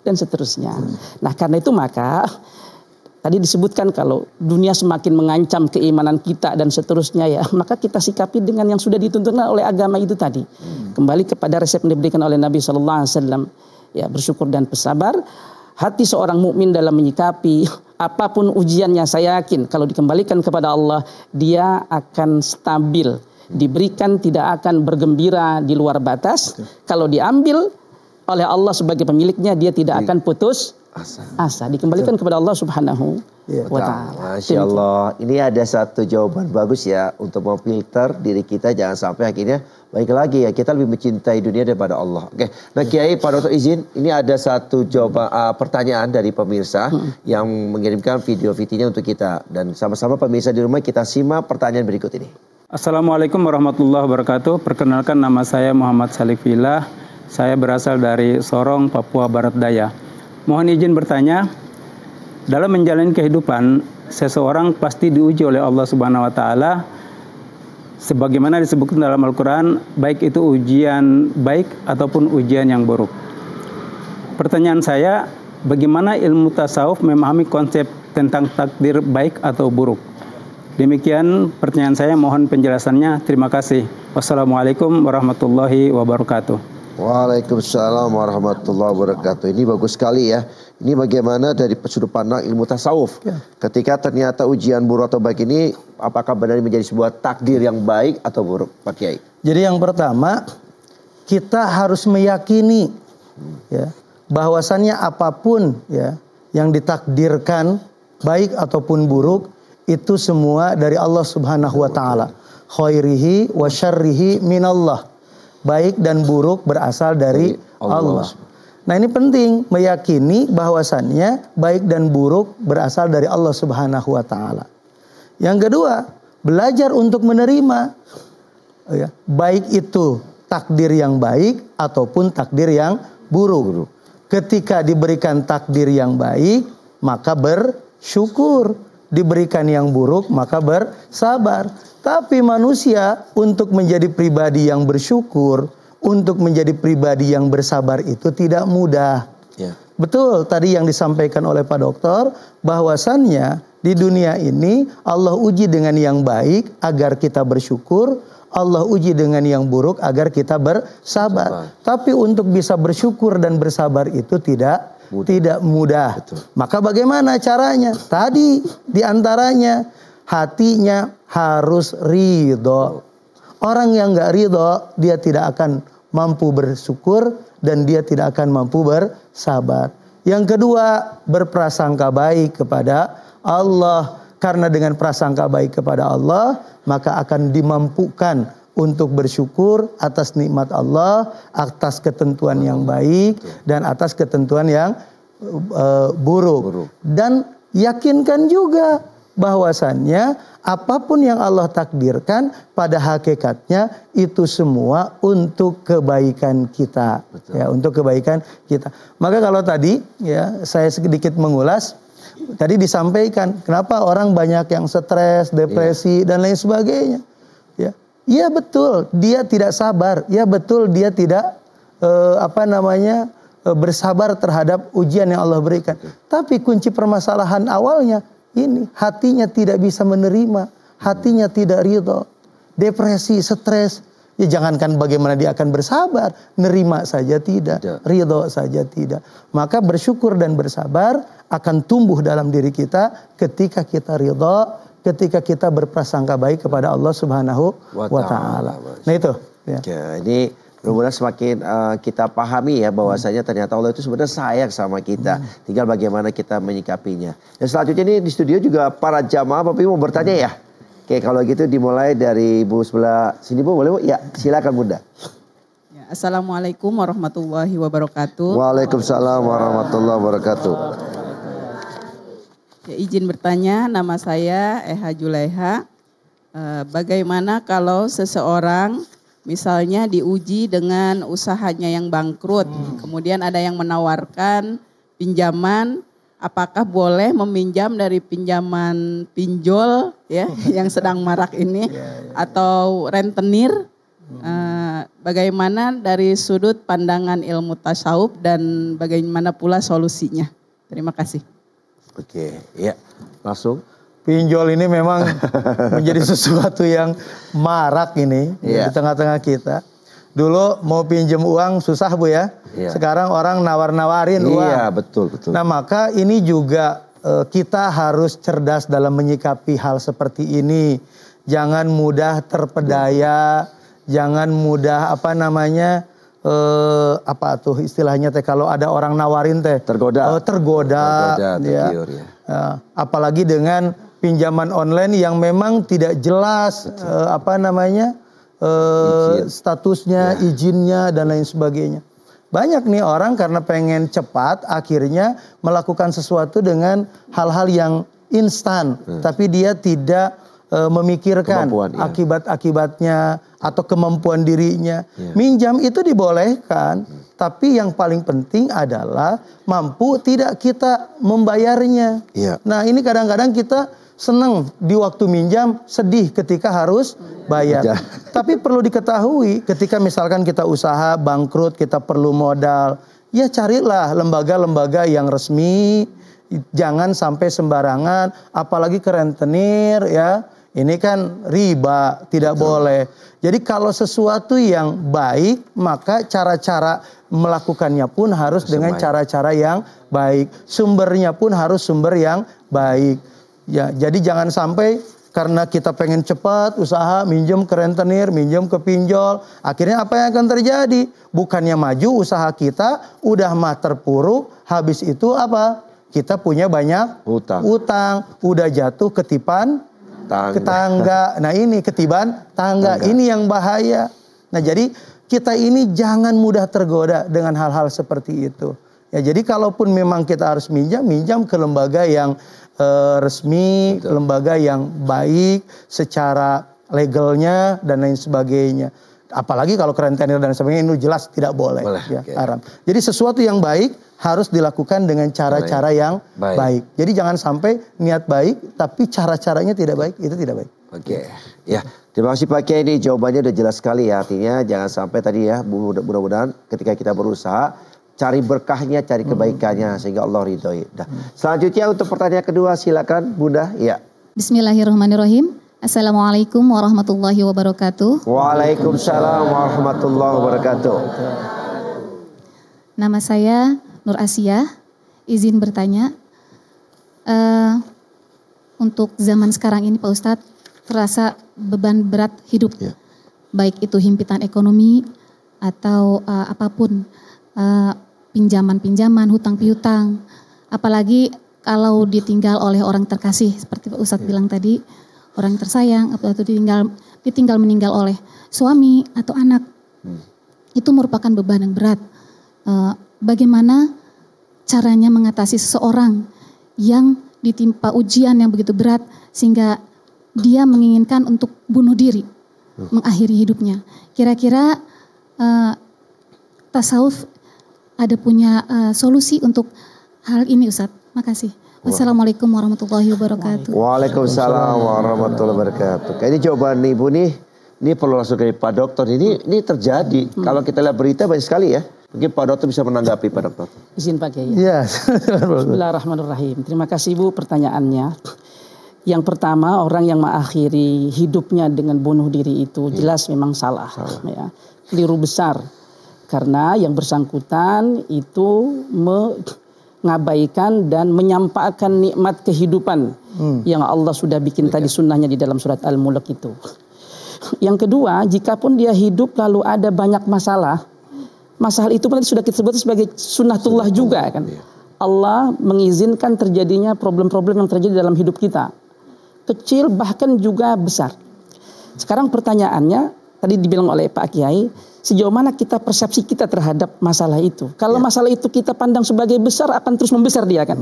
dan seterusnya. Nah, karena itu maka tadi disebutkan kalau dunia semakin mengancam keimanan kita dan seterusnya ya, maka kita sikapi dengan yang sudah dituntunkan oleh agama itu tadi. Kembali kepada resep yang diberikan oleh Nabi sallallahu alaihi wasallam, ya, bersyukur dan bersabar. Hati seorang mukmin dalam menyikapi apapun ujiannya, saya yakin kalau dikembalikan kepada Allah, dia akan stabil, diberikan, tidak akan bergembira di luar batas. Kalau diambil oleh Allah sebagai pemiliknya, dia tidak akan putus asa. Dikembalikan kepada Allah Subhanahu wa ta'ala. Masya Allah. Ini ada satu jawaban bagus ya untuk memfilter diri kita, jangan sampai akhirnya baik lagi ya, kita lebih mencintai dunia daripada Allah. Oke. Nah, Kiai, Pak Dokter izin, ini ada satu jawaban pertanyaan dari pemirsa yang mengirimkan video-videonya untuk kita, dan sama-sama pemirsa di rumah kita simak pertanyaan berikut ini. Assalamualaikum warahmatullahi wabarakatuh. Perkenalkan, nama saya Muhammad Salifillah. Saya berasal dari Sorong, Papua Barat Daya. Mohon izin bertanya, dalam menjalani kehidupan, seseorang pasti diuji oleh Allah Subhanahu wa taala sebagaimana disebutkan dalam Al-Quran, baik itu ujian baik ataupun ujian yang buruk. Pertanyaan saya, bagaimana ilmu tasawuf memahami konsep tentang takdir baik atau buruk? Demikian pertanyaan saya, mohon penjelasannya. Terima kasih. Wassalamualaikum warahmatullahi wabarakatuh. Waalaikumsalam warahmatullahi wabarakatuh. Ini bagus sekali ya. Ini bagaimana dari sudut pandang ilmu tasawuf. Ketika ternyata ujian buruk atau baik ini, apakah benar menjadi sebuah takdir yang baik atau buruk, Pak Kiai? Jadi yang pertama, kita harus meyakini ya, bahwasannya apapun ya yang ditakdirkan baik ataupun buruk itu semua dari Allah Subhanahu wa taala. Khairihi wa syarrihi minallah. Baik dan buruk berasal dari Allah. Nah, ini penting meyakini bahwasannya baik dan buruk berasal dari Allah Subhanahu wa taala. Yang kedua, belajar untuk menerima ya, baik itu takdir yang baik ataupun takdir yang buruk. Ketika diberikan takdir yang baik, maka bersyukur. Diberikan yang buruk, maka bersabar. Tapi manusia untuk menjadi pribadi yang bersyukur, untuk menjadi pribadi yang bersabar itu tidak mudah. Ya. Betul tadi yang disampaikan oleh Pak Dokter, bahwasannya di dunia ini Allah uji dengan yang baik agar kita bersyukur, Allah uji dengan yang buruk agar kita bersabar. Tapi untuk bisa bersyukur dan bersabar itu tidak mudah. Betul. Maka bagaimana caranya? Tadi diantaranya hatinya harus ridho. Orang yang nggak ridho, dia tidak akan mampu bersyukur dan dia tidak akan mampu bersabar. Yang kedua, berprasangka baik kepada Allah. Karena dengan prasangka baik kepada Allah, maka akan dimampukan untuk bersyukur atas nikmat Allah, atas ketentuan yang baik dan atas ketentuan yang buruk. Dan yakinkan juga bahwasannya apapun yang Allah takdirkan pada hakikatnya itu semua untuk kebaikan kita. Ya, untuk kebaikan kita. Maka kalau tadi ya saya sedikit mengulas, tadi disampaikan kenapa orang banyak yang stres, depresi dan lain sebagainya. Ya. Iya betul, dia tidak sabar. Ya betul, dia tidak bersabar terhadap ujian yang Allah berikan. Tapi kunci permasalahan awalnya ini, hatinya tidak bisa menerima, hatinya tidak ridho, depresi, stres. Ya jangankan bagaimana dia akan bersabar, nerima saja tidak, ridho saja tidak. Maka bersyukur dan bersabar akan tumbuh dalam diri kita ketika kita ridho, ketika kita berprasangka baik kepada Allah Subhanahu wa taala. Nah itu ya. Ini mudah-mudahan semakin kita pahami ya bahwasanya ternyata Allah itu sebenarnya sayang sama kita. Tinggal bagaimana kita menyikapinya. Dan selanjutnya ini di studio juga para jamaah Bapak Ibu mau bertanya ya. Oke, kalau gitu dimulai dari Ibu sebelah sini Bu, boleh Bu? Ya, silakan Bunda. Ya, Assalamualaikum warahmatullahi wabarakatuh. Waalaikumsalam warahmatullahi wabarakatuh. Ya, izin bertanya, nama saya Eha Julaiha. Bagaimana kalau seseorang misalnya diuji dengan usahanya yang bangkrut, kemudian ada yang menawarkan pinjaman, apakah boleh meminjam dari pinjaman pinjol ya yang sedang marak ini atau rentenir? Bagaimana dari sudut pandangan ilmu tasawuf dan bagaimana pula solusinya? Terima kasih. Oke, ya langsung. Pinjol ini memang menjadi sesuatu yang marak ini di tengah-tengah kita. Dulu mau pinjam uang susah Bu ya. Sekarang orang nawar-nawarin uang. Iya betul. Nah maka ini juga kita harus cerdas dalam menyikapi hal seperti ini. Jangan mudah terpedaya, jangan mudah istilahnya teh kalau ada orang nawarin teh tergoda ya. Apalagi dengan pinjaman online yang memang tidak jelas statusnya, izinnya dan lain sebagainya. Banyak nih orang karena pengen cepat akhirnya melakukan sesuatu dengan hal-hal yang instan, tapi dia tidak memikirkan akibat-akibatnya atau kemampuan dirinya. Minjam itu dibolehkan, tapi yang paling penting adalah mampu tidak kita membayarnya. Nah ini kadang-kadang kita seneng di waktu minjam, sedih ketika harus bayar. Tapi perlu diketahui ketika misalkan kita usaha bangkrut, kita perlu modal, ya carilah lembaga-lembaga yang resmi, jangan sampai sembarangan, apalagi ke rentenir ya. Ini kan riba, tidak boleh. Jadi kalau sesuatu yang baik, maka cara-cara melakukannya pun harus dengan cara-cara yang baik. Sumbernya pun harus sumber yang baik. Ya, jadi jangan sampai karena kita pengen cepat usaha, minjem ke rentenir, minjem ke pinjol, akhirnya apa yang akan terjadi? Bukannya maju usaha kita, udah mah terpuruk, habis itu apa? Kita punya banyak utang, udah jatuh ketipan tangga. Nah ini ketiban tangga, ini yang bahaya. Nah jadi kita ini jangan mudah tergoda dengan hal-hal seperti itu. Ya jadi kalaupun memang kita harus minjam ke lembaga yang resmi, lembaga yang baik secara legalnya dan lain sebagainya. Apalagi kalau ke rentenir dan sebagainya itu jelas tidak boleh. Ya, haram. Jadi sesuatu yang baik harus dilakukan dengan cara-cara yang baik. Jadi jangan sampai niat baik tapi cara-caranya tidak baik, itu tidak baik. Oke. Ya, terima kasih Pak Kiai, ini jawabannya udah jelas sekali ya. Artinya jangan sampai tadi ya, mudah-mudahan ketika kita berusaha cari berkahnya, cari kebaikannya sehingga Allah ridhoi. Nah, selanjutnya untuk pertanyaan kedua silakan Bunda. Ya. Bismillahirrahmanirrahim. Assalamualaikum warahmatullahi wabarakatuh. Waalaikumsalam warahmatullahi wabarakatuh. Nama saya Nur Asia. Izin bertanya, untuk zaman sekarang ini Pak Ustadz, terasa beban berat hidup, baik itu himpitan ekonomi atau apapun, pinjaman-pinjaman, hutang piutang, apalagi kalau ditinggal oleh orang terkasih seperti Pak Ustadz bilang tadi, orang tersayang atau ditinggal meninggal oleh suami atau anak, itu merupakan beban yang berat. Bagaimana caranya mengatasi seseorang yang ditimpa ujian yang begitu berat sehingga dia menginginkan untuk bunuh diri, mengakhiri hidupnya. Kira-kira tasawuf ada punya solusi untuk hal ini Ustadz? Makasih. Wassalamualaikum warahmatullahi wabarakatuh. Waalaikumsalam warahmatullahi wabarakatuh. Ini jawaban Ibu nih, ini perlu langsung ke Pak Dokter. Ini terjadi. Kalau kita lihat berita banyak sekali ya. Mungkin Pak Dokter bisa menanggapi Pak Dokter. Izin Pak Kiai. Iya. Bismillahirrahmanirrahim. Terima kasih Bu pertanyaannya. Yang pertama, orang yang mengakhiri hidupnya dengan bunuh diri itu jelas memang salah. Ya. Keliru besar. Karena yang bersangkutan itu mengabaikan dan menyampaikan nikmat kehidupan yang Allah sudah bikin tadi sunnahnya di dalam surat Al-Mulk itu. Yang kedua, jikapun dia hidup lalu ada banyak masalah, masalah itu tadi sudah kita sebut sebagai sunnatullah juga kan. Allah mengizinkan terjadinya problem-problem yang terjadi dalam hidup kita. Kecil bahkan juga besar. Sekarang pertanyaannya, tadi dibilang oleh Pak Kiai, sejauh mana kita persepsi kita terhadap masalah itu. Kalau masalah itu kita pandang sebagai besar, akan terus membesar dia kan.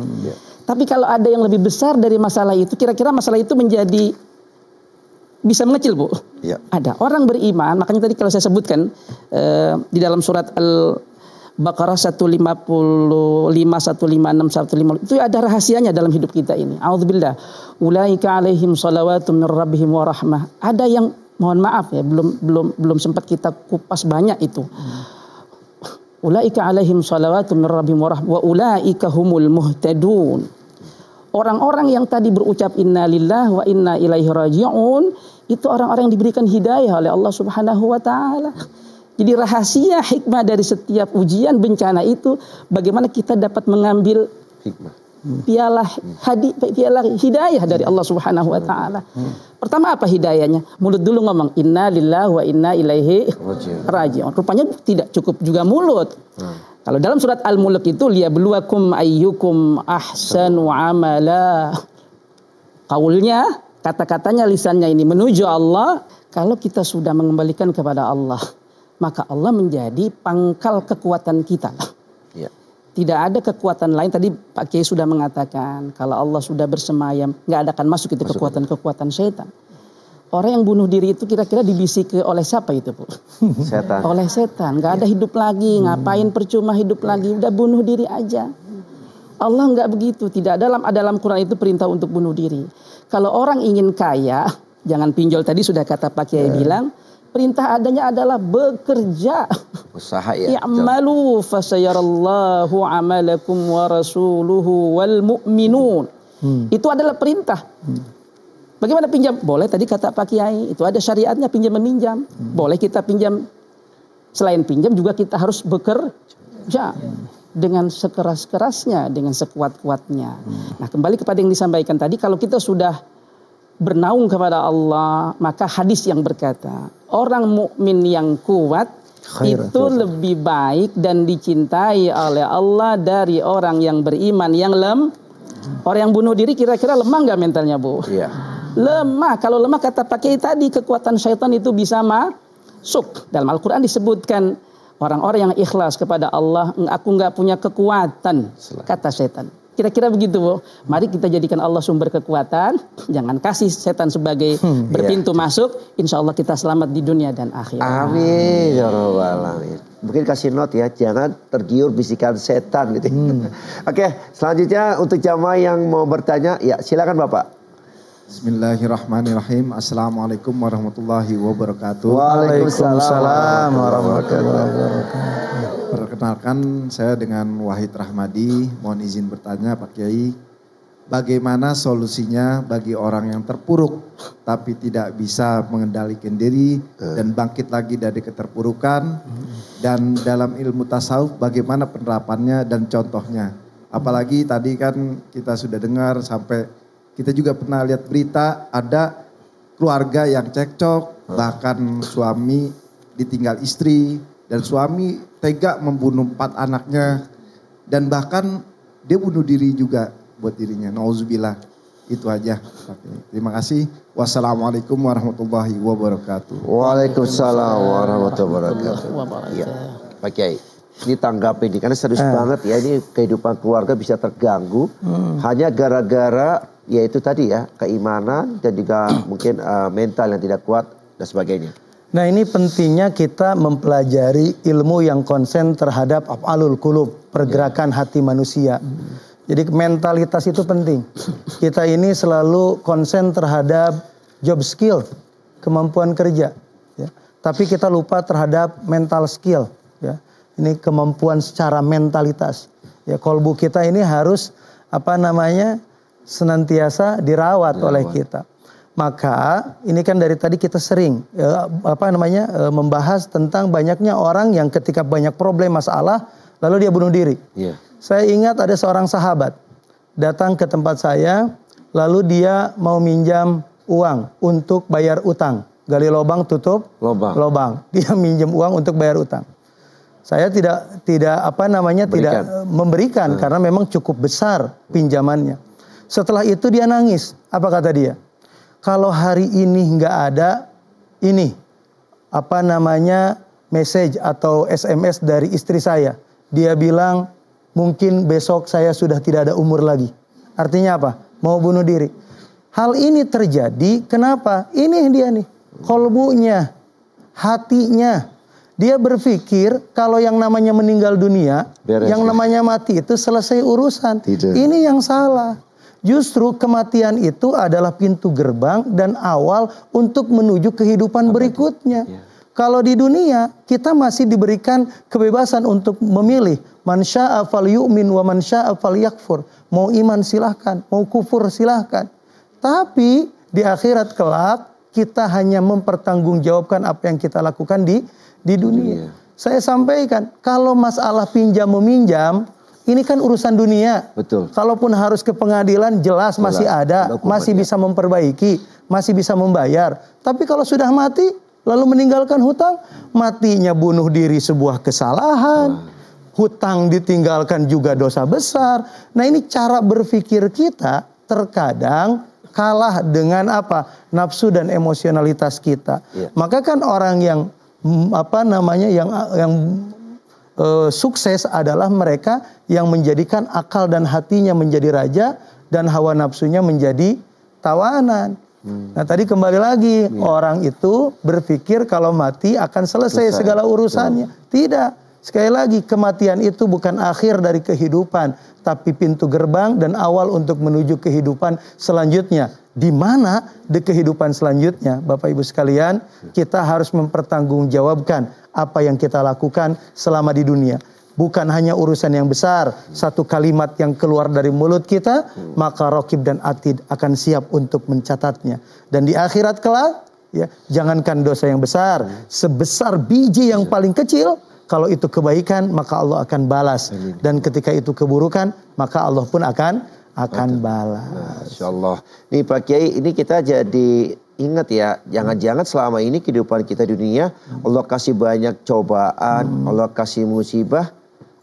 Tapi kalau ada yang lebih besar dari masalah itu, kira-kira masalah itu menjadi bisa mengecil Bu. Ada orang beriman, makanya tadi kalau saya sebutkan di dalam surat Al-Baqarah 155, 156, 150 itu ada rahasianya dalam hidup kita ini. A'udzubillah. Ulaika alaihim salawatu mir rabbihim wa rahmah. Ada yang mohon maaf ya, belum sempat kita kupas banyak itu. Ulaika alaihim salawatu mir rabbihim wa rahmah wa ulaika humul muhtadun. Orang-orang yang tadi berucap inna lillahi wa inna ilaihi raji'un, itu orang-orang yang diberikan hidayah oleh Allah Subhanahu wa taala. Jadi rahasia hikmah dari setiap ujian bencana itu bagaimana kita dapat mengambil hikmah. Piala hidayah dari Allah Subhanahu wa taala. Pertama apa hidayahnya? Mulut dulu ngomong inna lillahi wa inna ilaihi raji'un. Rupanya tidak cukup juga mulut. Kalau dalam surat Al-Mulk itu liyabluwakum ayyukum ahsanu amala. Qaulnya, kata-katanya, lisannya ini menuju Allah. Kalau kita sudah mengembalikan kepada Allah, maka Allah menjadi pangkal kekuatan kita. Tidak ada kekuatan lain. Tadi Pak Kiai sudah mengatakan kalau Allah sudah bersemayam, nggak akan masuk itu kekuatan-kekuatan setan. Orang yang bunuh diri itu kira-kira dibisiki oleh siapa itu Bu? Setan. Oleh setan. Nggak ada hidup lagi. Ngapain percuma hidup lagi? Udah bunuh diri aja. Allah nggak begitu. Tidak dalam Quran itu perintah untuk bunuh diri. Kalau orang ingin kaya, jangan pinjol, tadi sudah kata Pak Kiai bilang, perintah adanya adalah bekerja. Usaha ya. I'malu fasayarallahu amalakum wa rasuluhu wal mu'minun. Itu adalah perintah. Bagaimana pinjam? Boleh, tadi kata Pak Kiai, itu ada syariatnya pinjam meminjam. Boleh kita pinjam. Selain pinjam juga kita harus bekerja dengan sekeras-kerasnya, dengan sekuat-kuatnya. Nah, kembali kepada yang disampaikan tadi, kalau kita sudah bernaung kepada Allah, maka hadis yang berkata, orang mukmin yang kuat itu lebih baik dan dicintai oleh Allah dari orang yang beriman yang Orang yang bunuh diri kira-kira lemah nggak mentalnya, Bu? Iya. Lemah. Kalau lemah, kata Pak Kiai tadi, kekuatan syaitan itu bisa masuk. Dalam Al-Quran disebutkan orang-orang yang ikhlas kepada Allah, aku nggak punya kekuatan, kata syaitan. Kira-kira begitu, Bu. Mari kita jadikan Allah sumber kekuatan. Jangan kasih setan sebagai berpintu masuk. Insya Allah kita selamat di dunia dan akhirat. Amin ya rabbal alamin. Mungkin kasih note ya, jangan tergiur bisikan setan gitu. Oke, selanjutnya untuk jamaah yang mau bertanya, ya silakan Bapak. Bismillahirrahmanirrahim. Assalamualaikum warahmatullahi wabarakatuh. Waalaikumsalam warahmatullahi wabarakatuh. Perkenalkan, saya dengan Wahid Rahmadi. Mohon izin bertanya Pak Kiai, bagaimana solusinya bagi orang yang terpuruk tapi tidak bisa mengendalikan diri dan bangkit lagi dari keterpurukan, dan dalam ilmu tasawuf bagaimana penerapannya dan contohnya? Apalagi tadi kan kita sudah dengar sampai kita juga pernah lihat berita ada keluarga yang cekcok, bahkan suami ditinggal istri dan suami tega membunuh 4 anaknya dan bahkan dia bunuh diri juga buat dirinya. Nauzubillah. Itu aja. Terima kasih. Wassalamualaikum warahmatullahi wabarakatuh. Waalaikumsalam warahmatullahi wabarakatuh. Ya, Pak Kiai, ini tanggapi ini karena serius banget ya, ini kehidupan keluarga bisa terganggu hanya gara-gara yaitu tadi ya, keimanan dan juga mungkin mental yang tidak kuat dan sebagainya. Nah, ini pentingnya kita mempelajari ilmu yang konsen terhadap af'alul qulub, pergerakan hati manusia. Jadi mentalitas itu penting. Kita ini selalu konsen terhadap job skill, kemampuan kerja, ya. Tapi kita lupa terhadap mental skill, ya. Ini kemampuan secara mentalitas. Ya, kolbu kita ini harus senantiasa dirawat oleh kita. Maka ini kan dari tadi kita sering membahas tentang banyaknya orang yang ketika banyak problem masalah lalu dia bunuh diri. Yeah. Saya ingat ada seorang sahabat datang ke tempat saya, lalu dia mau minjam uang untuk bayar utang. Gali lubang, tutup lubang. Dia minjam uang untuk bayar utang. Saya tidak memberikan karena memang cukup besar pinjamannya. Setelah itu dia nangis. Apa kata dia? Kalau hari ini nggak ada ini message atau SMS dari istri saya, dia bilang mungkin besok saya sudah tidak ada umur lagi. Artinya apa? Mau bunuh diri. Hal ini terjadi kenapa? Ini dia nih, kolbunya, hatinya. Dia berpikir kalau yang namanya meninggal dunia, yang namanya mati itu selesai urusan. Tidak. Ini yang salah. Justru kematian itu adalah pintu gerbang dan awal untuk menuju kehidupan berikutnya. Ya. Kalau di dunia kita masih diberikan kebebasan untuk memilih, man syaa falyu'min wa man syaa falyakfur. Mau iman silahkan, mau kufur silahkan. Tapi di akhirat kelak kita hanya mempertanggungjawabkan apa yang kita lakukan di dunia. Saya sampaikan, kalau masalah pinjam meminjam ini kan urusan dunia. Betul. Kalaupun harus ke pengadilan jelas masih ada, masih bisa memperbaiki, masih bisa membayar. Tapi kalau sudah mati lalu meninggalkan hutang, matinya bunuh diri sebuah kesalahan. Hutang ditinggalkan juga dosa besar. Nah, ini cara berpikir kita terkadang kalah dengan nafsu dan emosionalitas kita. Yeah. Maka kan orang yang sukses adalah mereka yang menjadikan akal dan hatinya menjadi raja dan hawa nafsunya menjadi tawanan. Nah, tadi kembali lagi, orang itu berpikir kalau mati akan selesai segala urusannya. Tidak. Sekali lagi, kematian itu bukan akhir dari kehidupan, tapi pintu gerbang dan awal untuk menuju kehidupan selanjutnya. Di mana di kehidupan selanjutnya, Bapak Ibu sekalian, kita harus mempertanggungjawabkan apa yang kita lakukan selama di dunia. Bukan hanya urusan yang besar, satu kalimat yang keluar dari mulut kita, maka Raqib dan Atid akan siap untuk mencatatnya. Dan di akhirat kelak, ya, jangankan dosa yang besar, sebesar biji yang paling kecil, kalau itu kebaikan, maka Allah akan balas. Dan ketika itu keburukan, maka Allah pun akan balas. Masya Allah. Nih Pak Kiai, ini kita jadi ingat ya, jangan-jangan selama ini kehidupan kita di dunia, Allah kasih banyak cobaan, Allah kasih musibah.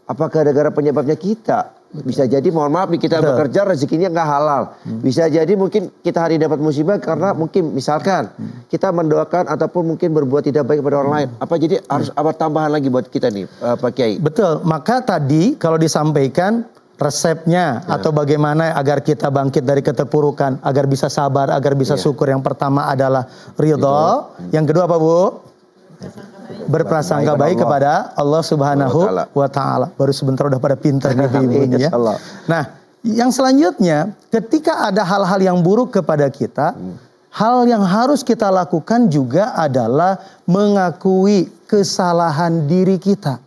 Apakah gara-gara penyebabnya kita? Bisa jadi, mohon maaf nih, kita bekerja rezekinya nggak halal. Bisa jadi mungkin kita hari dapat musibah karena mungkin misalkan kita mendoakan ataupun mungkin berbuat tidak baik kepada orang lain. Apa jadi harus apa tambahan lagi buat kita nih Pak Kiai? Betul, maka tadi kalau disampaikan resepnya atau bagaimana agar kita bangkit dari keterpurukan, agar bisa sabar, agar bisa syukur. Yang pertama adalah ridho. Yang kedua apa Bu? Berprasangka baik kepada Allah Subhanahu wa Ta'ala. Baru sebentar udah pada pintar nih ibu-ibunya ya. Nah, yang selanjutnya ketika ada hal-hal yang buruk kepada kita, hal yang harus kita lakukan juga adalah mengakui kesalahan diri kita.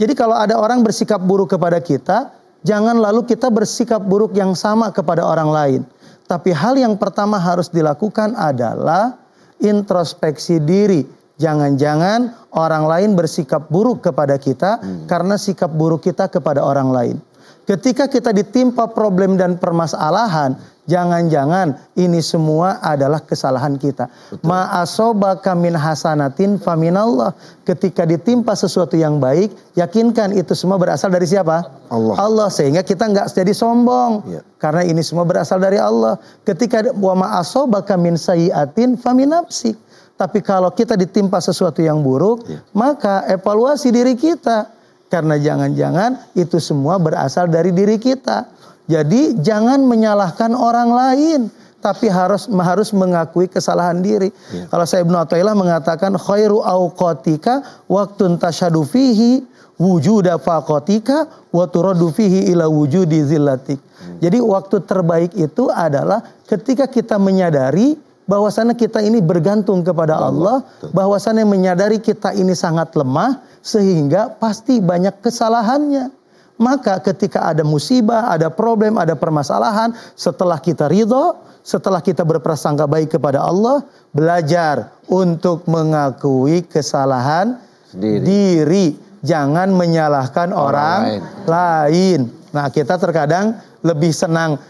Jadi kalau ada orang bersikap buruk kepada kita, jangan lalu kita bersikap buruk yang sama kepada orang lain. Tapi hal yang pertama harus dilakukan adalah introspeksi diri. Jangan-jangan orang lain bersikap buruk kepada kita karena sikap buruk kita kepada orang lain. Ketika kita ditimpa problem dan permasalahan, jangan-jangan ini semua adalah kesalahan kita. Ma asobaka min hasanatin faminallah. Ketika ditimpa sesuatu yang baik, yakinkan itu semua berasal dari siapa? Allah. Sehingga kita nggak jadi sombong. Karena ini semua berasal dari Allah. Ketika wa ma asobaka min sayyiatin faminafsik. Tapi kalau kita ditimpa sesuatu yang buruk, maka evaluasi diri kita. Karena jangan-jangan itu semua berasal dari diri kita. Jadi jangan menyalahkan orang lain, tapi harus mengakui kesalahan diri. Kalau saya Ibnu Athaillah mengatakan khairu auqatika waqtun tasyadu fihi wujuda faqatika wa turadu fihi ila wujudi zillatik. Jadi waktu terbaik itu adalah ketika kita menyadari bahwasannya kita ini bergantung kepada Allah, bahwasannya menyadari kita ini sangat lemah, sehingga pasti banyak kesalahannya. Maka ketika ada musibah, ada problem, ada permasalahan, setelah kita ridho, setelah kita berprasangka baik kepada Allah, belajar untuk mengakui kesalahan diri. Jangan menyalahkan orang lain. Nah, kita terkadang lebih senang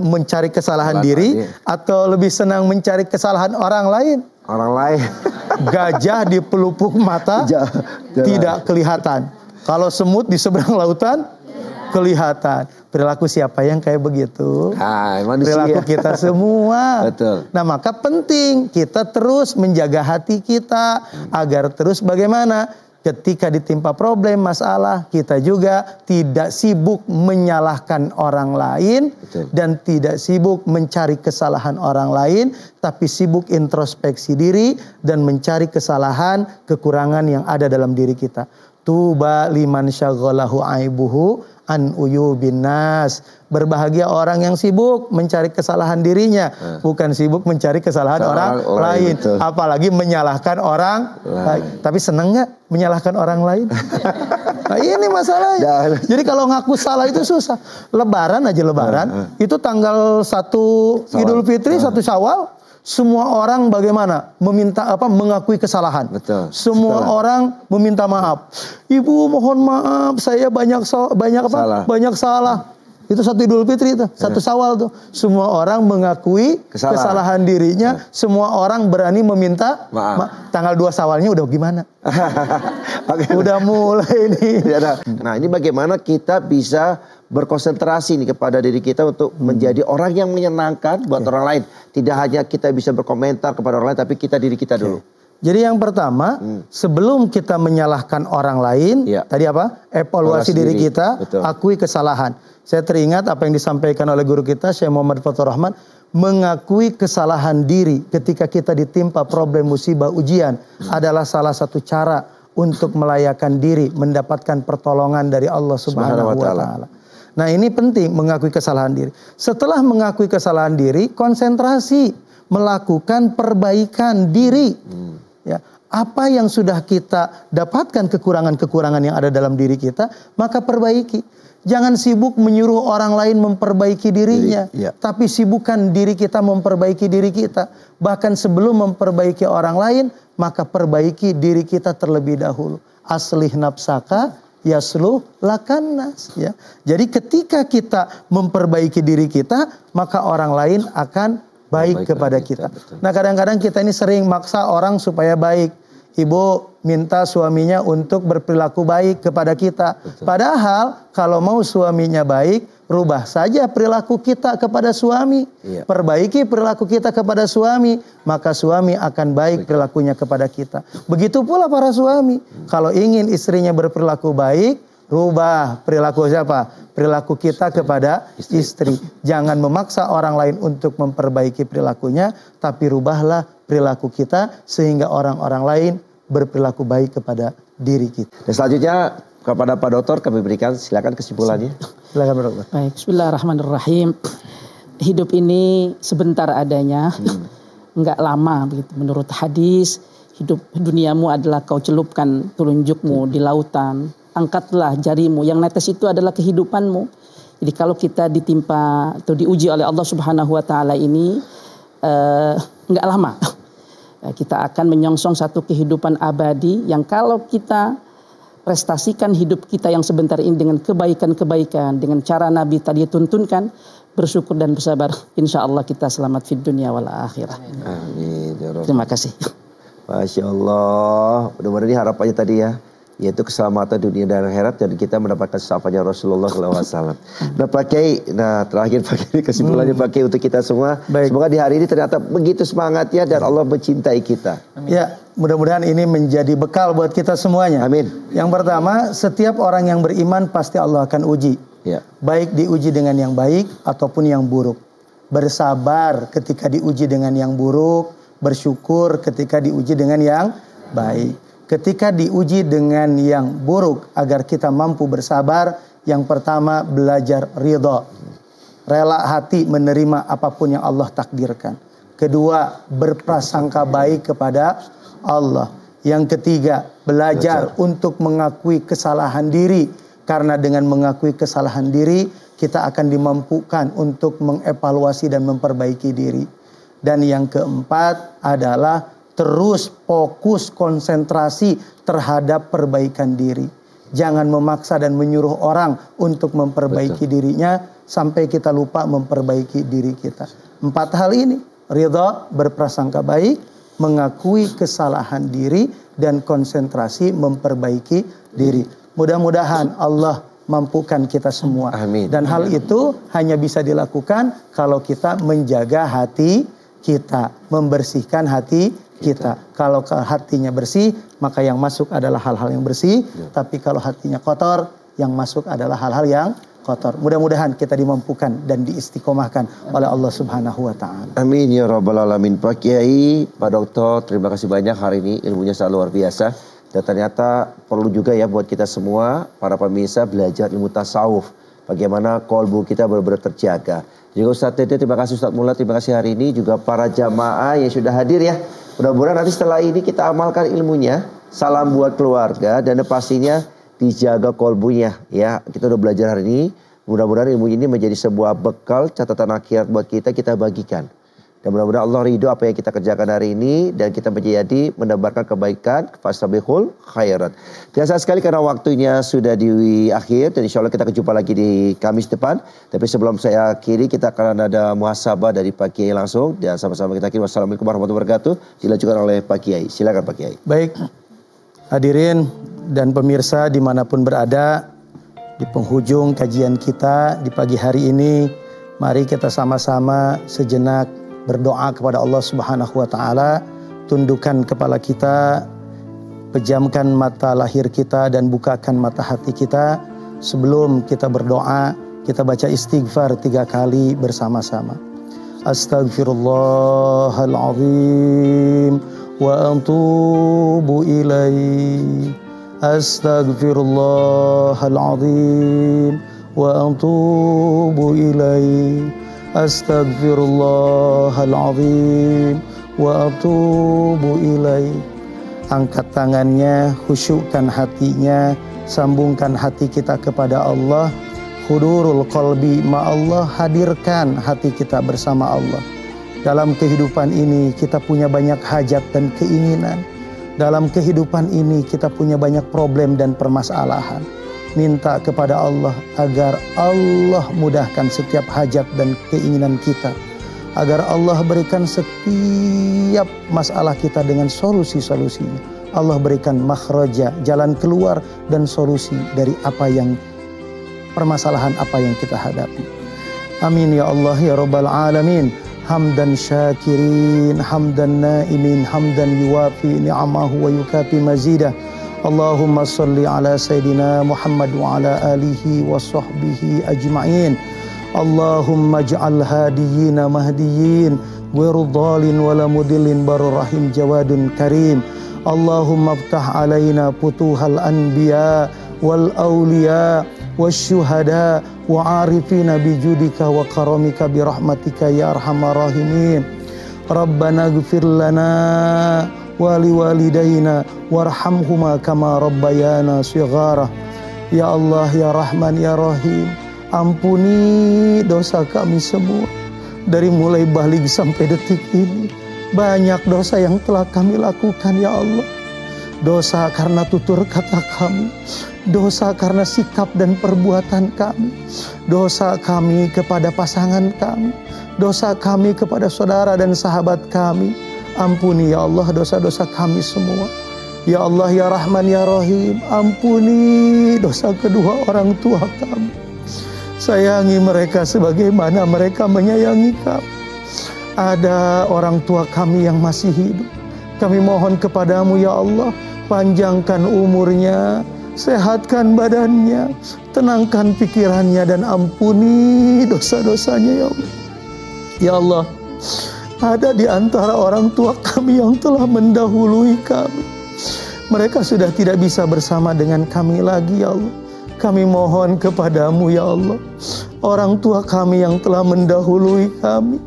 mencari kesalahan diri atau lebih senang mencari kesalahan orang lain. Gajah di pelupuk mata tidak kelihatan. Kalau semut di seberang lautan kelihatan. Perilaku siapa yang kayak begitu? Perilaku kita semua. Nah, maka penting kita terus menjaga hati kita agar terus bagaimana? Ketika ditimpa problem, masalah, kita juga tidak sibuk menyalahkan orang lain dan tidak sibuk mencari kesalahan orang lain, tapi sibuk introspeksi diri dan mencari kesalahan, kekurangan yang ada dalam diri kita. Tuba liman syaghalahu aibuhu an uyubin nas. Berbahagia orang yang sibuk mencari kesalahan dirinya, bukan sibuk mencari kesalahan orang lain. Apalagi menyalahkan orang lain. Tapi seneng nggak menyalahkan orang lain? Nah, ini masalahnya. Jadi kalau ngaku salah itu susah. Lebaran itu tanggal 1 Idul Fitri, 1 Syawal. Semua orang bagaimana? Mengakui kesalahan. Semua orang meminta maaf. Ibu mohon maaf, saya banyak salah. Itu 1 Idul Fitri itu, 1 Syawal tuh. Semua orang mengakui kesalahan dirinya, semua orang berani meminta maaf. Tanggal 2 Syawalnya udah gimana? Udah mulai nih. Nah, ini bagaimana kita bisa berkonsentrasi nih kepada diri kita untuk menjadi orang yang menyenangkan buat orang lain. Tidak hanya kita bisa berkomentar kepada orang lain, tapi kita diri kita dulu. Jadi yang pertama, sebelum kita menyalahkan orang lain, tadi apa? Evaluasi diri kita, akui kesalahan. Saya teringat apa yang disampaikan oleh guru kita, Syekh Muhammad Fathur Rahman, mengakui kesalahan diri ketika kita ditimpa problem, musibah, ujian adalah salah satu cara untuk melayakan diri, mendapatkan pertolongan dari Allah Subhanahu wa Ta'ala. Nah ini penting, mengakui kesalahan diri. Setelah mengakui kesalahan diri, konsentrasi melakukan perbaikan diri. Ya, apa yang sudah kita dapatkan kekurangan-kekurangan yang ada dalam diri kita, maka perbaiki. Jangan sibuk menyuruh orang lain memperbaiki dirinya, tapi sibukkan diri kita memperbaiki diri kita. Bahkan sebelum memperbaiki orang lain, maka perbaiki diri kita terlebih dahulu. Aslih nafsaka yasluh lakan nas. Ya. Jadi ketika kita memperbaiki diri kita, maka orang lain akan baik kepada kita. Nah kadang-kadang kita ini sering maksa orang supaya baik. Ibu minta suaminya untuk berperilaku baik kepada kita. Padahal kalau mau suaminya baik, rubah saja perilaku kita kepada suami. Perbaiki perilaku kita kepada suami, maka suami akan baik perilakunya kepada kita. Begitu pula para suami. Kalau ingin istrinya berperilaku baik, rubah perilaku siapa? Perilaku kita kepada istri. Jangan memaksa orang lain untuk memperbaiki perilakunya, tapi rubahlah perilaku kita sehingga orang-orang lain berperilaku baik kepada diri kita. Dan selanjutnya kepada Pak Dokter kami berikan, silakan kesimpulannya. Silakan Pak Dokter. Baik, bismillahirrahmanirrahim. Hidup ini sebentar adanya, enggak lama begitu. Menurut hadis, hidup duniamu adalah kau celupkan telunjukmu di lautan. Angkatlah jarimu, yang netes itu adalah kehidupanmu. Jadi kalau kita ditimpa atau diuji oleh Allah Subhanahu wa taala ini enggak lama. Kita akan menyongsong satu kehidupan abadi yang kalau kita prestasikan hidup kita yang sebentar ini dengan kebaikan-kebaikan, dengan cara Nabi tadi tuntunkan, bersyukur dan bersabar, insya Allah kita selamat fid dunia wal akhirah. Amin. Terima kasih. Masya Allah. Mudah-mudahan ini harapannya tadi ya, yaitu keselamatan dunia dan akhirat, dan kita mendapatkan syafaatnya Rasulullah SAW. Nah Pak Kiai, terakhir Pak Kiai, kesimpulannya Pak Kiai untuk kita semua. Baik. Semoga di hari ini ternyata begitu semangatnya dan Allah mencintai kita. Ya, mudah-mudahan ini menjadi bekal buat kita semuanya. Amin. Yang pertama, setiap orang yang beriman pasti Allah akan uji. Ya. Baik diuji dengan yang baik ataupun yang buruk. Bersabar ketika diuji dengan yang buruk, bersyukur ketika diuji dengan yang baik. Ketika diuji dengan yang buruk, agar kita mampu bersabar, yang pertama belajar ridha. Rela hati menerima apapun yang Allah takdirkan. Kedua, berprasangka baik kepada Allah. Yang ketiga, belajar untuk mengakui kesalahan diri. Karena dengan mengakui kesalahan diri, kita akan dimampukan untuk mengevaluasi dan memperbaiki diri. Dan yang keempat adalah terus fokus konsentrasi terhadap perbaikan diri. Jangan memaksa dan menyuruh orang untuk memperbaiki dirinya sampai kita lupa memperbaiki diri kita. 4 hal ini, ridha, berprasangka baik, mengakui kesalahan diri, dan konsentrasi memperbaiki diri. Mudah-mudahan Allah mampukan kita semua. Amin. Dan hal itu hanya bisa dilakukan kalau kita menjaga hati kita, membersihkan hati kita. Kalau hatinya bersih, maka yang masuk adalah hal-hal yang bersih. Tapi kalau hatinya kotor, yang masuk adalah hal-hal yang kotor. Mudah-mudahan kita dimampukan dan diistiqomahkan oleh Allah Subhanahu wa taala. Amin ya rabbal alamin. Pak Kiai, Pak Dokter, terima kasih banyak hari ini, ilmunya sangat luar biasa. Dan ternyata perlu juga ya buat kita semua, para pemirsa, belajar ilmu tasawuf. Bagaimana kolbu kita benar-benar terjaga. Juga Ustadz Tete, terima kasih Ustadz Mula, terima kasih hari ini. Juga para jamaah yang sudah hadir ya. Mudah-mudahan nanti setelah ini kita amalkan ilmunya. Salam buat keluarga dan pastinya dijaga kolbunya ya. Kita udah belajar hari ini. Mudah-mudahan ilmu ini menjadi sebuah bekal catatan akhirat buat kita bagikan. Dan mudah-mudahan Allah ridho apa yang kita kerjakan hari ini dan kita menjadi menebarkan kebaikan, fastabiqul khairat. Dan sayang sekali karena waktunya sudah di akhir dan insya Allah kita jumpa lagi di Kamis depan. Tapi sebelum saya akhiri, kita akan ada muhasabah dari Pak Kiai langsung dan sama-sama kita akhiri. Wassalamualaikum warahmatullahi wabarakatuh. Dilanjutkan oleh Pak Kiai. Silakan Pak Kiai. Baik, hadirin dan pemirsa dimanapun berada, di penghujung kajian kita di pagi hari ini, mari kita sama-sama sejenak berdoa kepada Allah Subhanahu wa taala, tundukkan kepala kita, pejamkan mata lahir kita dan bukakan mata hati kita. Sebelum kita berdoa, kita baca istighfar 3 kali bersama-sama. Astaghfirullahalazim wa atubu ilaih. Astaghfirullahalazim wa atubu ilaih. Astaghfirullahaladzim wa atubu ilaih. Angkat tangannya, khusyukkan hatinya, sambungkan hati kita kepada Allah. Hudurul qalbi ma'allah, hadirkan hati kita bersama Allah. Dalam kehidupan ini kita punya banyak hajat dan keinginan. Dalam kehidupan ini kita punya banyak problem dan permasalahan. Minta kepada Allah agar Allah mudahkan setiap hajat dan keinginan kita. Agar Allah berikan setiap masalah kita dengan solusi-solusinya. Allah berikan makhraja, jalan keluar dan solusi dari permasalahan apa yang kita hadapi. Amin ya Allah ya Rabbal Alamin. Hamdan syakirin, hamdan naimin, hamdan yuwafi ni'amahu wa yukafi mazidah. Allahumma salli ala Sayyidina Muhammad wa ala alihi wa sahbihi ajma'in. Allahumma ij'al hadiyina mahdiyin, wirdalin wala mudillin, barur rahim jawadun karim. Allahumma aftah alaina putuhal anbiya wal awliya wasyuhada wa arifina bijudika wa karamika birahmatika ya arhamar rahimin. Rabbana ighfir lana wa liwalidayna warhamhuma kama rabbayana shighara. Ya Allah ya Rahman ya Rahim, ampuni dosa kami semua dari mulai balik sampai detik ini. Banyak dosa yang telah kami lakukan ya Allah. Dosa karena tutur kata kami, dosa karena sikap dan perbuatan kami, dosa kami kepada pasangan kami, dosa kami kepada saudara dan sahabat kami. Ampuni ya Allah dosa-dosa kami semua. Ya Allah ya Rahman ya Rahim, ampuni dosa kedua orang tua kami. Sayangi mereka sebagaimana mereka menyayangi kami. Ada orang tua kami yang masih hidup. Kami mohon kepadamu ya Allah, panjangkan umurnya, sehatkan badannya, tenangkan pikirannya, dan ampuni dosa-dosanya ya Allah. Ya Allah, ada di antara orang tua kami yang telah mendahului kami. Mereka sudah tidak bisa bersama dengan kami lagi ya Allah. Kami mohon kepadamu ya Allah, orang tua kami yang telah mendahului kami,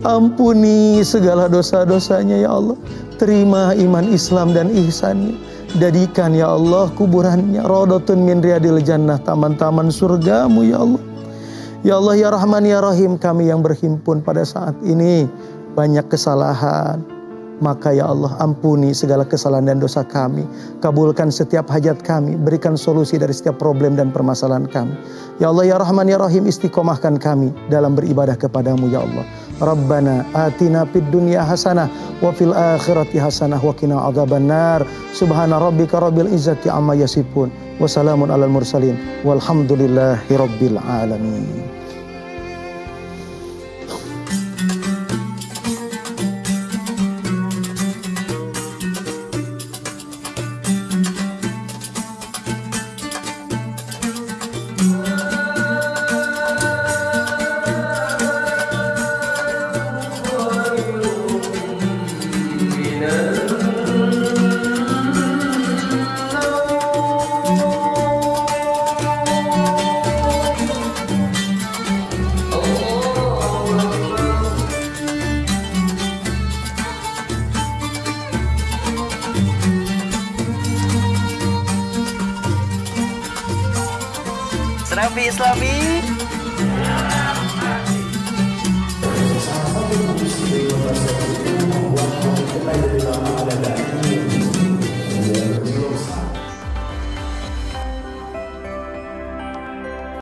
ampuni segala dosa-dosanya ya Allah. Terima iman Islam dan ihsannya. Jadikan ya Allah kuburannya raudhatun min riyadil jannah, taman-taman surgamu ya Allah. Ya Allah ya Rahman ya Rahim, kami yang berhimpun pada saat ini banyak kesalahan. Maka ya Allah ampuni segala kesalahan dan dosa kami. Kabulkan setiap hajat kami. Berikan solusi dari setiap problem dan permasalahan kami. Ya Allah ya Rahman ya Rahim, istiqomahkan kami dalam beribadah kepadamu ya Allah. Rabbana atina fid dunya hasanah wa fil akhirati hasanah wa qina adzabannar. Subhana rabbika rabbil izzati amma yasifun. Wa salamun alal mursalin. Walhamdulillahi rabbil alamin. Serambi Islami